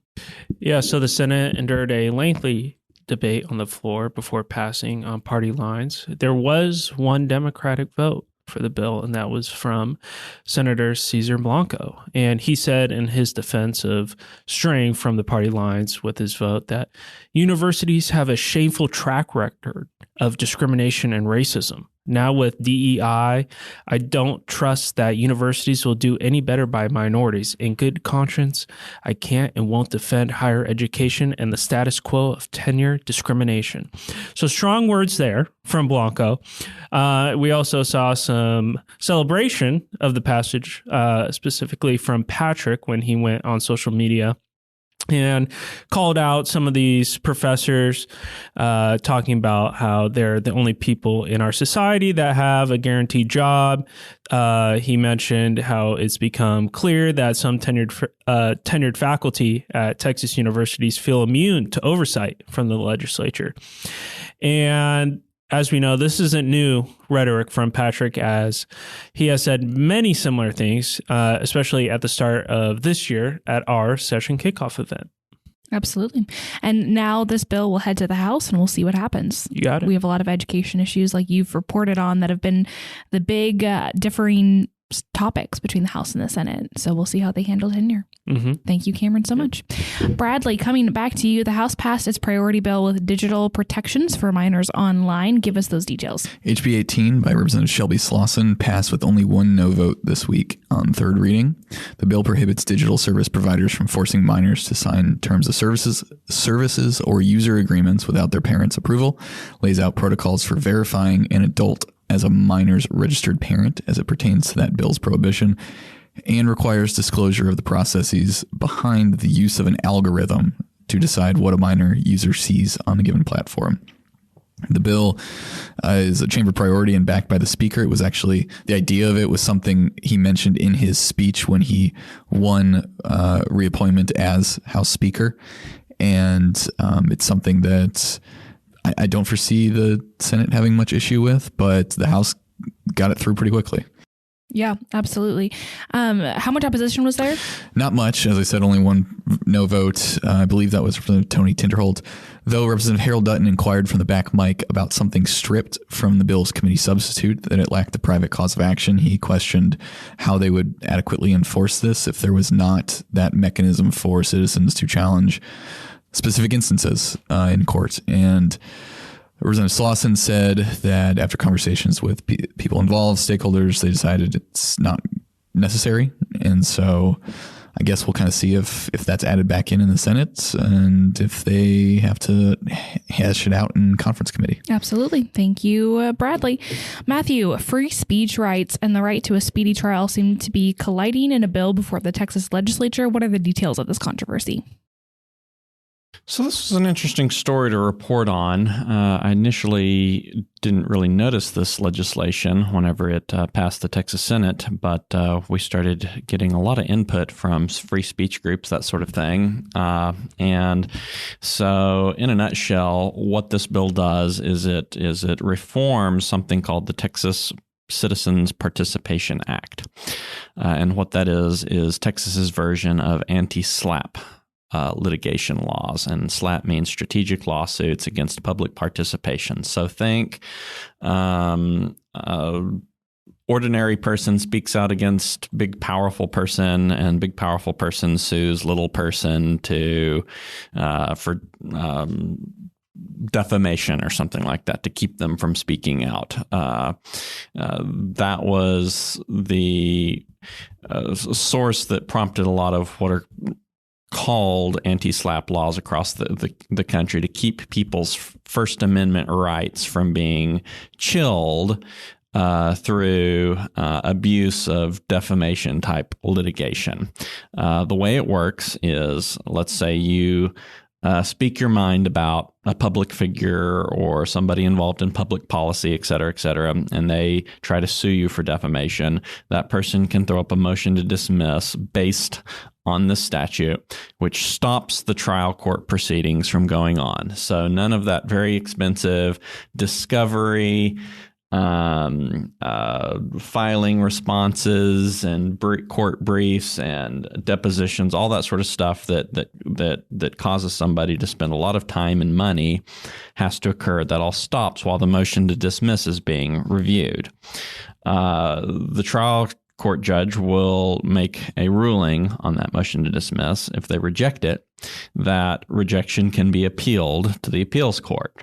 Yeah, so the Senate endured a lengthy debate on the floor before passing on party lines. There was one Democratic vote for the bill, and that was from Senator Cesar Blanco. And he said in his defense of straying from the party lines with his vote that universities have a shameful track record of discrimination and racism. Now with DEI, I don't trust that universities will do any better by minorities. In good conscience, I can't and won't defend higher education and the status quo of tenure discrimination. So strong words there from Blanco. We also saw some celebration of the passage, specifically from Patrick when he went on social media and called out some of these professors, talking about how they're the only people in our society that have a guaranteed job. He mentioned how it's become clear that some tenured faculty at Texas universities feel immune to oversight from the legislature. And as we know, this isn't new rhetoric from Patrick, as he has said many similar things, especially at the start of this year at our session kickoff event. Absolutely. And now this bill will head to the House and we'll see what happens. You got it. We have a lot of education issues like you've reported on that have been the big differing topics between the House and the Senate. So we'll see how they handle tenure. Mm-hmm. Thank you, Cameron, so much. Bradley, coming back to you, the House passed its priority bill with digital protections for minors online. Give us those details. HB 18 by Representative Shelby Slauson passed with only one no vote this week on third reading. The bill prohibits digital service providers from forcing minors to sign terms of services or user agreements without their parents' approval, lays out protocols for verifying an adult as a minor's registered parent as it pertains to that bill's prohibition, and requires disclosure of the processes behind the use of an algorithm to decide what a minor user sees on a given platform. The bill is a chamber priority and backed by the speaker. It was actually, the idea of it was something he mentioned in his speech when he won reappointment as House Speaker. And it's something that I don't foresee the Senate having much issue with, but the House got it through pretty quickly. Yeah, absolutely. How much opposition was there? Not much. As I said, only one no vote. I believe that was from Tony Tinderholt. Though Representative Harold Dutton inquired from the back mic about something stripped from the bill's committee substitute, that it lacked a private cause of action. He questioned how they would adequately enforce this if there was not that mechanism for citizens to challenge specific instances in court. And Representative Slauson said that after conversations with people involved, stakeholders, they decided it's not necessary. And so I guess we'll kind of see if that's added back in the Senate and if they have to hash it out in conference committee. Absolutely. Thank you, Bradley. Matthew, free speech rights and the right to a speedy trial seem to be colliding in a bill before the Texas legislature. What are the details of this controversy? So this was an interesting story to report on. I initially didn't really notice this legislation whenever it passed the Texas Senate, but we started getting a lot of input from free speech groups, that sort of thing. And so in a nutshell, what this bill does is it reforms something called the Texas Citizens Participation Act. And what that is Texas's version of anti-SLAPP litigation laws, and SLAPP means strategic lawsuits against public participation. So think ordinary person speaks out against big powerful person, and big powerful person sues little person for defamation or something like that to keep them from speaking out. That was the source that prompted a lot of what are called anti-SLAPP laws across the country to keep people's First Amendment rights from being chilled through abuse of defamation type litigation. The way it works is, let's say you speak your mind about a public figure or somebody involved in public policy, et cetera, and they try to sue you for defamation. That person can throw up a motion to dismiss based on the statute, which stops the trial court proceedings from going on. So none of that very expensive discovery, filing responses and court briefs and depositions, all that sort of stuff that causes somebody to spend a lot of time and money has to occur. That all stops while the motion to dismiss is being reviewed. The trial court judge will make a ruling on that motion to dismiss. If they reject it, that rejection can be appealed to the appeals court.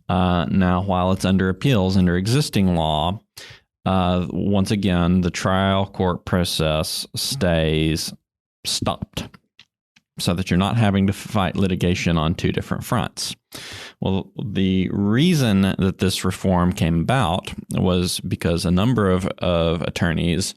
Now, while it's under appeals, under existing law, once again, the trial court process stays stopped so that you're not having to fight litigation on two different fronts. Well, the reason that this reform came about was because a number of attorneys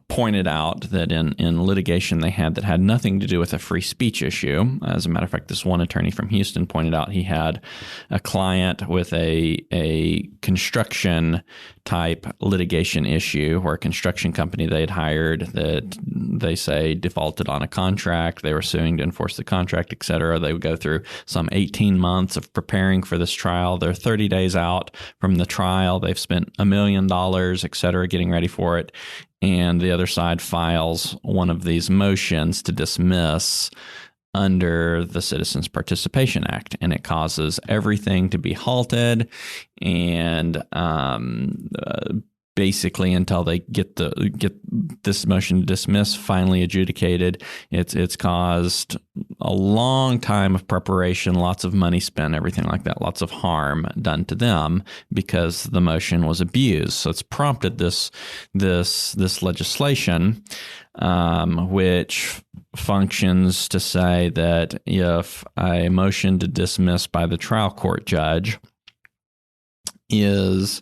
pointed out that in litigation they had that had nothing to do with a free speech issue. As a matter of fact, this one attorney from Houston pointed out he had a client with a construction type litigation issue where a construction company they had hired that they say defaulted on a contract. They were suing to enforce the contract, et cetera. They would go through some 18 months of preparing for this trial. They're 30 days out from the trial. They've spent $1 million, et cetera, getting ready for it. And the other side files one of these motions to dismiss under the Citizens Participation Act, and it causes everything to be halted and basically until they get this motion to dismiss finally adjudicated. It's caused a long time of preparation, lots of money spent, everything like that, lots of harm done to them because the motion was abused. So it's prompted this legislation, which functions to say that if a motion to dismiss by the trial court judge is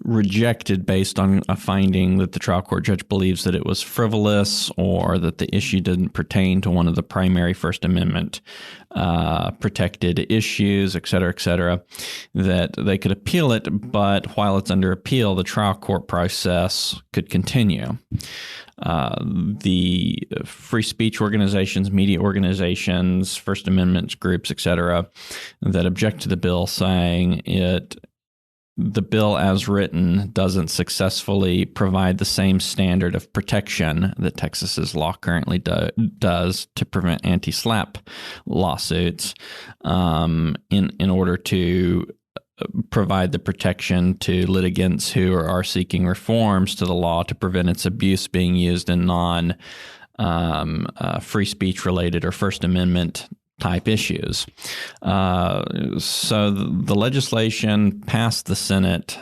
rejected based on a finding that the trial court judge believes that it was frivolous or that the issue didn't pertain to one of the primary First Amendment protected issues, et cetera, that they could appeal it, but while it's under appeal, the trial court process could continue. The free speech organizations, media organizations, First Amendment groups, et cetera, that object to the bill saying the bill as written doesn't successfully provide the same standard of protection that Texas's law currently does to prevent anti-SLAPP lawsuits in order to provide the protection to litigants who are seeking reforms to the law to prevent its abuse being used in free speech related or First Amendment type issues. So the legislation passed the Senate,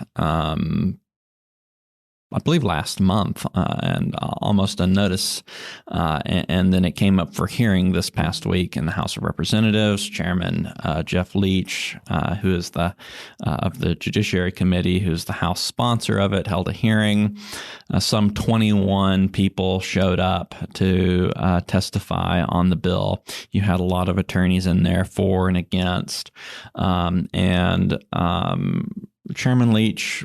I believe last month, and almost unnoticed. And then it came up for hearing this past week in the House of Representatives. Chairman Jeff Leach, who is of the Judiciary Committee, who's the House sponsor of it, held a hearing. Some 21 people showed up to testify on the bill. You had a lot of attorneys in there for and against. And Chairman Leach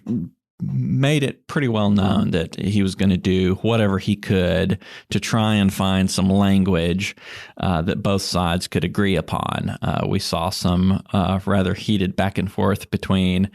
made it pretty well known that he was going to do whatever he could to try and find some language that both sides could agree upon. We saw some rather heated back and forth between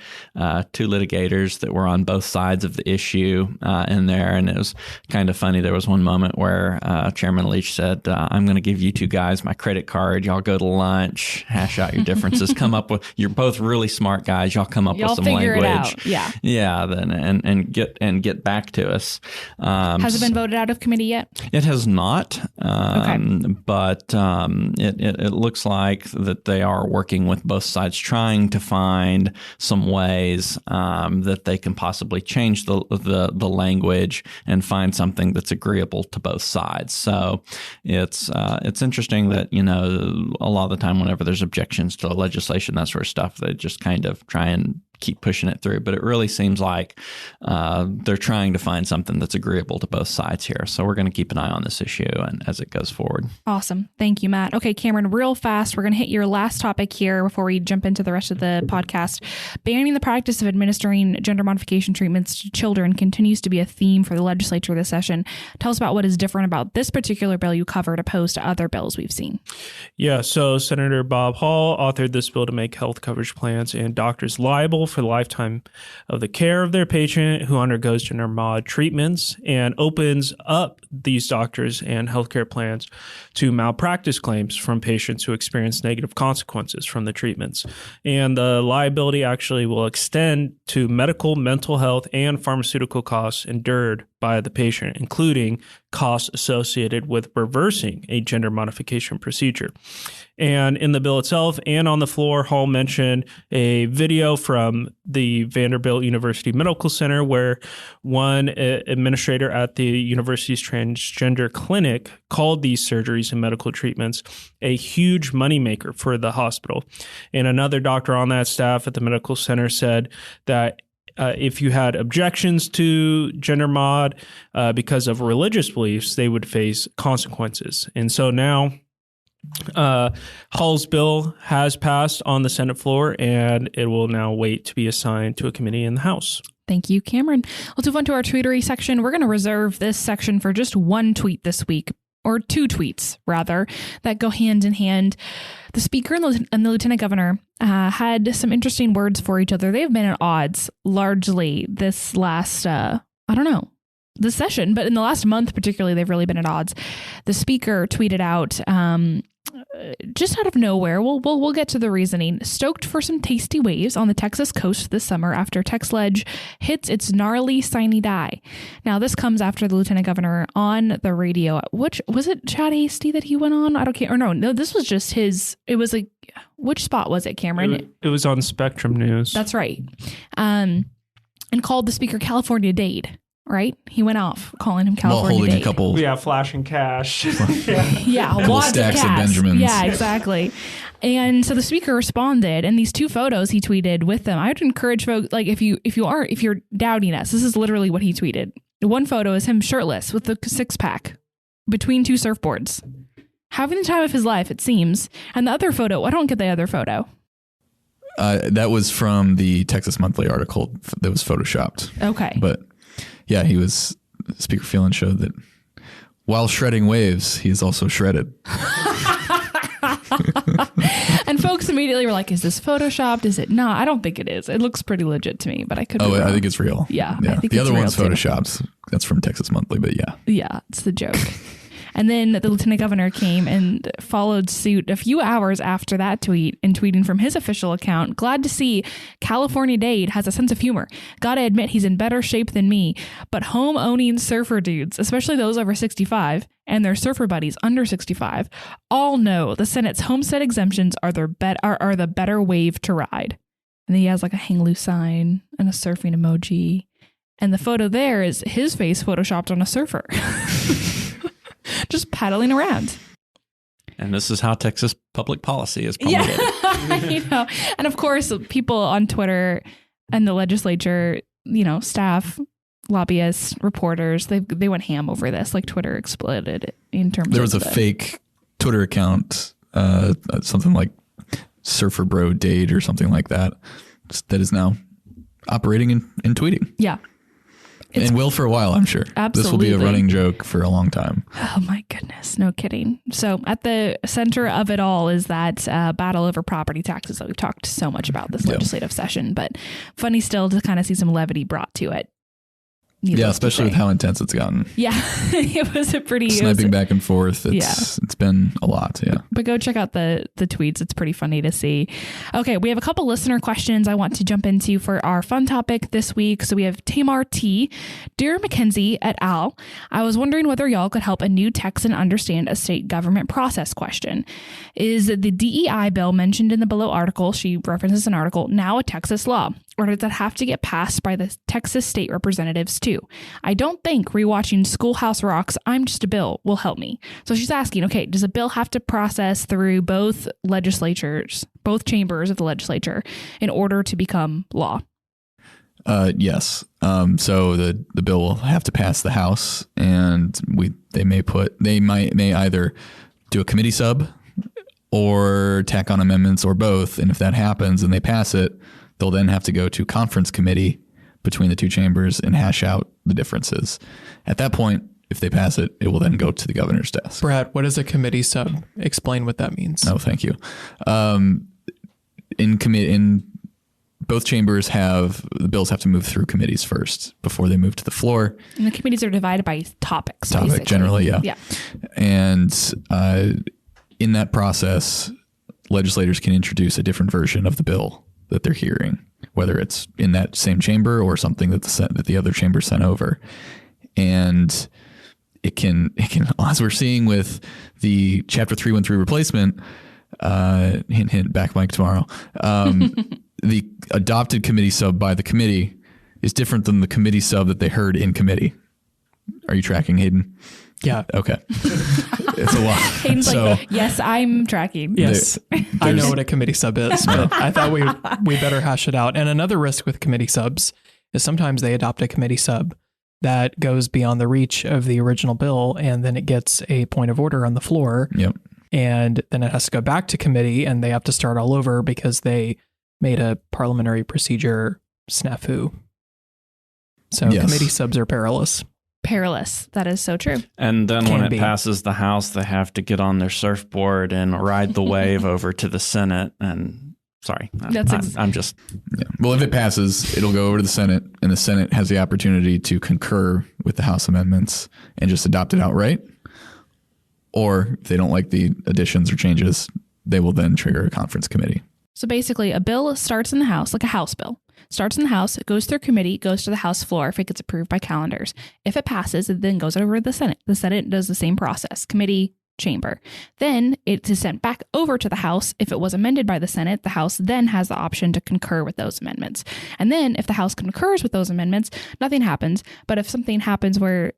two litigators that were on both sides of the issue in there. And it was kind of funny. There was one moment where Chairman Leach said, I'm going to give you two guys my credit card. Y'all go to lunch, hash out your differences, come up with, you're both really smart guys. Y'all come up with some figure language. It out. Yeah. Yeah. Then and get back to us. Has it been voted out of committee yet? It has not. Okay. But it looks like that they are working with both sides, trying to find some ways that they can possibly change the language and find something that's agreeable to both sides. So it's interesting that, you know, a lot of the time whenever there's objections to legislation, that sort of stuff, they just kind of try and keep pushing it through. But it really seems like they're trying to find something that's agreeable to both sides here. So we're going to keep an eye on this issue and as it goes forward. Awesome. Thank you, Matt. Okay, Cameron, real fast, we're going to hit your last topic here before we jump into the rest of the podcast. Banning the practice of administering gender modification treatments to children continues to be a theme for the legislature this session. Tell us about what is different about this particular bill you covered opposed to other bills we've seen. Yeah, so Senator Bob Hall authored this bill to make health coverage plans and doctors liable for the lifetime of the care of their patient who undergoes gender mod treatments, and opens up these doctors and healthcare plans to malpractice claims from patients who experience negative consequences from the treatments. And the liability actually will extend to medical, mental health, and pharmaceutical costs endured by the patient, including costs associated with reversing a gender modification procedure. And in the bill itself and on the floor, Hall mentioned a video from the Vanderbilt University Medical Center where one administrator at the university's transgender clinic called these surgeries and medical treatments a huge moneymaker for the hospital. And another doctor on that staff at the medical center said that if you had objections to gender mod because of religious beliefs, they would face consequences. And so now Hall's bill has passed on the Senate floor, and it will now wait to be assigned to a committee in the House. Thank you, Cameron. Let's move on to our tweetery section. We're going to reserve this section for just one tweet this week, or two tweets, rather, that go hand in hand. The Speaker and the Lieutenant Governor had some interesting words for each other. They've been at odds largely this last, this session, but in the last month particularly, they've really been at odds. The Speaker tweeted out, just out of nowhere, we'll get to the reasoning, stoked for some tasty waves on the Texas coast this summer after Tex Ledge hits its gnarly sine die. Now, this comes after the Lieutenant Governor on the radio, which was it Chad Hasty that he went on? I don't care. Or no, this was just his, it was like, which spot was it, Cameron? It was on Spectrum News. That's right. And called the Speaker California Dade. Right? He went off calling him California While holding Dade. a couple. Yeah, flashing cash. Yeah, couple stacks of Benjamins. Yeah, exactly. And so the Speaker responded, and these two photos he tweeted with them. I would encourage folks, like if you're doubting us, this is literally what he tweeted. One photo is him shirtless with the 6-pack between two surfboards, having the time of his life, it seems. And the other photo, I don't get the other photo. That was from the Texas Monthly article that was photoshopped. Okay. But yeah, Speaker Phelan showed that while shredding waves, he is also shredded. And folks immediately were like, is this photoshopped? Is it not? I don't think it is. It looks pretty legit to me, but I could be wrong. I think it's real. Yeah. Yeah. I think The it's other real one's too. photoshopped. That's from Texas Monthly, but yeah. Yeah, it's the joke. And then the Lieutenant Governor came and followed suit a few hours after that tweet and tweeting from his official account, glad to see California Dade has a sense of humor. Gotta admit he's in better shape than me, but home-owning surfer dudes, especially those over 65 and their surfer buddies under 65, all know the Senate's homestead exemptions are the better wave to ride. And then he has like a hang loose sign and a surfing emoji. And the photo there is his face photoshopped on a surfer. Just paddling around. And this is how Texas public policy is promulgated. Yeah. And of course, people on Twitter and the legislature, staff, lobbyists, reporters, they went ham over this. Like Twitter exploded in terms of There was a fake Twitter account, something like Surfer Bro Dade or something like that is now operating and tweeting. Yeah. And will for a while, I'm sure. Absolutely. This will be a running joke for a long time. Oh my goodness. No kidding. So at the center of it all is that battle over property taxes that we've talked so much about this legislative session, but funny still to kind of see some levity brought to it. Yeah, especially with how intense it's gotten. Yeah, it was a pretty sniping back and forth. It's been a lot. Yeah, but go check out the tweets. It's pretty funny to see. Okay, we have a couple listener questions I want to jump into for our fun topic this week. So we have Tamar T. Dear Mackenzie et al. I was wondering whether y'all could help a new Texan understand a state government process question. Is the DEI bill mentioned in the below article, she references an article, now a Texas law? Or does that have to get passed by the Texas state representatives too? I don't think rewatching Schoolhouse Rock's I'm Just a Bill will help me. So she's asking, okay, does a bill have to process through both legislatures, both chambers of the legislature in order to become law? Yes. So the bill will have to pass the House, and they may either do a committee sub or tack on amendments or both. And if that happens and they pass it, they'll then have to go to conference committee between the two chambers and hash out the differences. At that point, if they pass it, it will then go to the governor's desk. Brad, what is a committee sub? Explain what that means. Oh, thank you. In both chambers the bills have to move through committees first before they move to the floor. And the committees are divided by topics. Generally, yeah. Yeah. And in that process, legislators can introduce a different version of the bill that they're hearing, whether it's in that same chamber or something that the other chamber sent over. And it can, as we're seeing with the Chapter 313 replacement, hint, hint, back mic tomorrow, the adopted committee sub by the committee is different than the committee sub that they heard in committee. Are you tracking, Hayden? Yeah. Okay. It's a lot. Hayden's like, yes, I'm tracking. Yes. I know what a committee sub is, but I thought we better hash it out. And another risk with committee subs is sometimes they adopt a committee sub that goes beyond the reach of the original bill, and then it gets a point of order on the floor. Yep. And then it has to go back to committee, and they have to start all over because they made a parliamentary procedure snafu. So committee subs are perilous. Perilous. That is so true. And then when it passes the House, they have to get on their surfboard and ride the wave over to the Senate. And I'm just. Yeah. Well, if it passes, it'll go over to the Senate, and the Senate has the opportunity to concur with the House amendments and just adopt it outright. Or if they don't like the additions or changes, they will then trigger a conference committee. So basically, a bill starts in the House, like a House bill. Starts in the House, it goes through committee, goes to the House floor if it gets approved by calendars. If it passes, it then goes over to the Senate. The Senate does the same process, committee, chamber. Then it is sent back over to the House. If it was amended by the Senate, the House then has the option to concur with those amendments. And then if the House concurs with those amendments, nothing happens. But if something happens where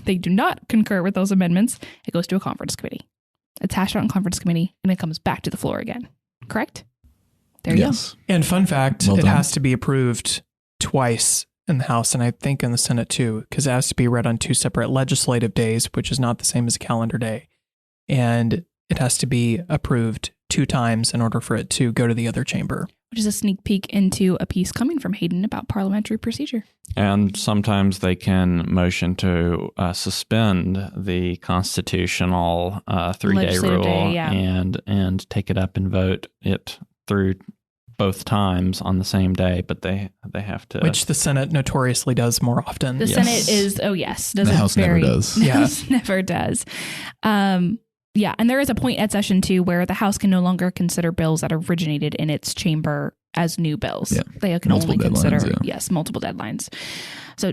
they do not concur with those amendments, it goes to a conference committee. It's hashed out in conference committee, and it comes back to the floor again. Correct? There you go. And fun fact, it has to be approved twice in the House, and I think in the Senate too, because it has to be read on two separate legislative days, which is not the same as a calendar day. And it has to be approved 2 times in order for it to go to the other chamber. Which is a sneak peek into a piece coming from Hayden about parliamentary procedure. And sometimes they can motion to suspend the constitutional 3-day rule and take it up and vote it through both times on the same day, but they have to, which the Senate notoriously does more often. The Senate is the House never does. The House never does. Yeah, and there is a point at session 2 where the House can no longer consider bills that originated in its chamber as new bills. Yeah. They can only consider multiple deadlines. So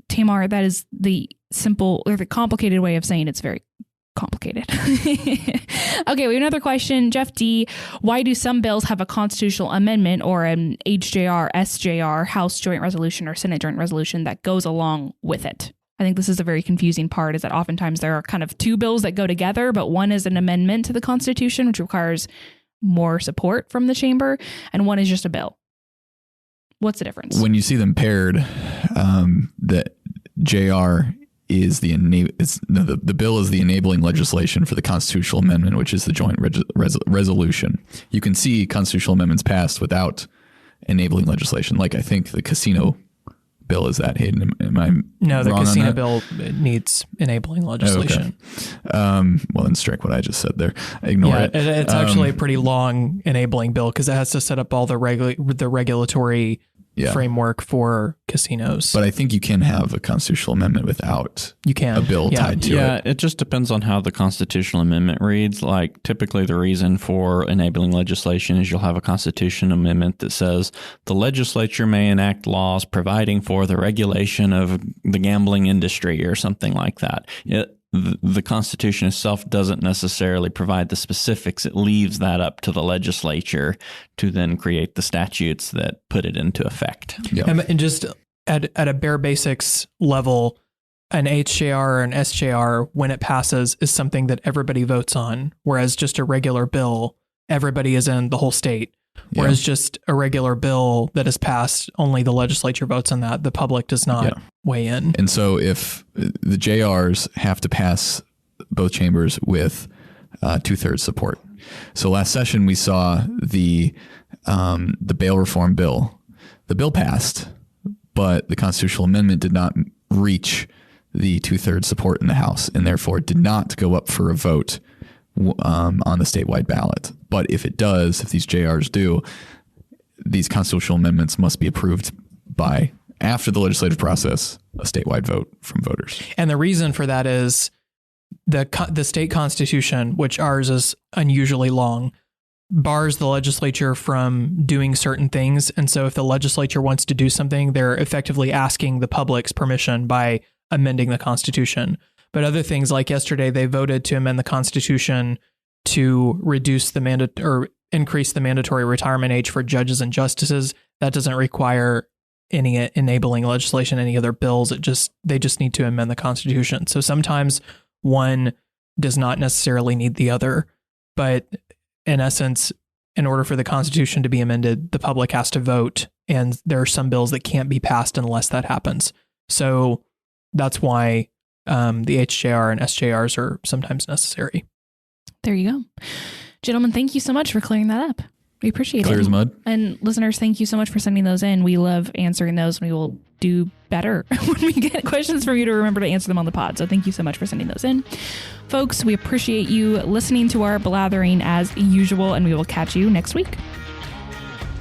Tamar, that is the simple or the complicated way of saying it's very complicated. Okay, we have another question. Jeff D. Why do some bills have a constitutional amendment or an HJR, SJR, House Joint Resolution or Senate Joint Resolution that goes along with it? I think this is a very confusing part, is that oftentimes there are kind of 2 bills that go together, but one is an amendment to the Constitution, which requires more support from the chamber, and one is just a bill. What's the difference? When you see them paired, the JR is the bill is the enabling legislation for the constitutional amendment, which is the joint resolution. You can see constitutional amendments passed without enabling legislation. Like I think the casino bill is that, Hayden. Am I No, the wrong on casino that? bill needs enabling legislation. Well, then strike what I just said there. Ignore it. It's actually a pretty long enabling bill because it has to set up all the regulatory framework for casinos. But I think you can have a constitutional amendment without you can a bill tied to it. Yeah, it just depends on how the constitutional amendment reads. Like typically the reason for enabling legislation is you'll have a constitutional amendment that says the legislature may enact laws providing for the regulation of the gambling industry or something like that. The Constitution itself doesn't necessarily provide the specifics. It leaves that up to the legislature to then create the statutes that put it into effect. Yeah. And just at a bare basics level, an HJR or an SJR, when it passes, is something that everybody votes on, whereas just a regular bill, everybody is in the whole state. Whereas just a regular bill that is passed, only the legislature votes on that. The public does not weigh in. And so if the JRs have to pass both chambers with 2/3 support. So last session we saw the bail reform bill. The bill passed, but the constitutional amendment did not reach the 2/3 support in the House, and therefore did not go up for a vote on the statewide ballot. But if it does, if these JRs do, these constitutional amendments must be approved by, after the legislative process, a statewide vote from voters. And the reason for that is the state constitution, which ours is unusually long, bars the legislature from doing certain things. And so if the legislature wants to do something, they're effectively asking the public's permission by amending the Constitution. But other things, like yesterday, they voted to amend the Constitution to reduce or increase the mandatory retirement age for judges and justices. That doesn't require any enabling legislation, any other bills. They just need to amend the Constitution. So sometimes one does not necessarily need the other, but in essence, in order for the Constitution to be amended, the public has to vote, and there are some bills that can't be passed unless that happens. So that's why the HJR and SJRs are sometimes necessary. There you go. Gentlemen, thank you so much for clearing that up. We appreciate it. Clear as mud. And listeners, thank you so much for sending those in. We love answering those, and we will do better when we get questions from you to remember to answer them on the pod. So thank you so much for sending those in. Folks, we appreciate you listening to our blathering as usual, and we will catch you next week.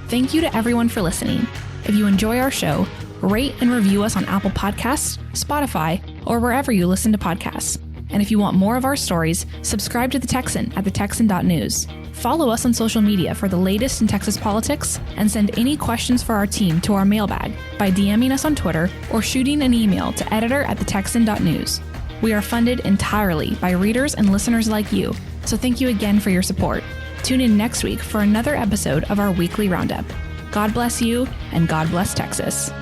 Thank you to everyone for listening. If you enjoy our show, rate and review us on Apple Podcasts, Spotify, or wherever you listen to podcasts. And if you want more of our stories, subscribe to The Texan at thetexan.news. Follow us on social media for the latest in Texas politics, and send any questions for our team to our mailbag by DMing us on Twitter or shooting an email to editor@thetexan.news. We are funded entirely by readers and listeners like you, so thank you again for your support. Tune in next week for another episode of our weekly Roundup. God bless you, and God bless Texas.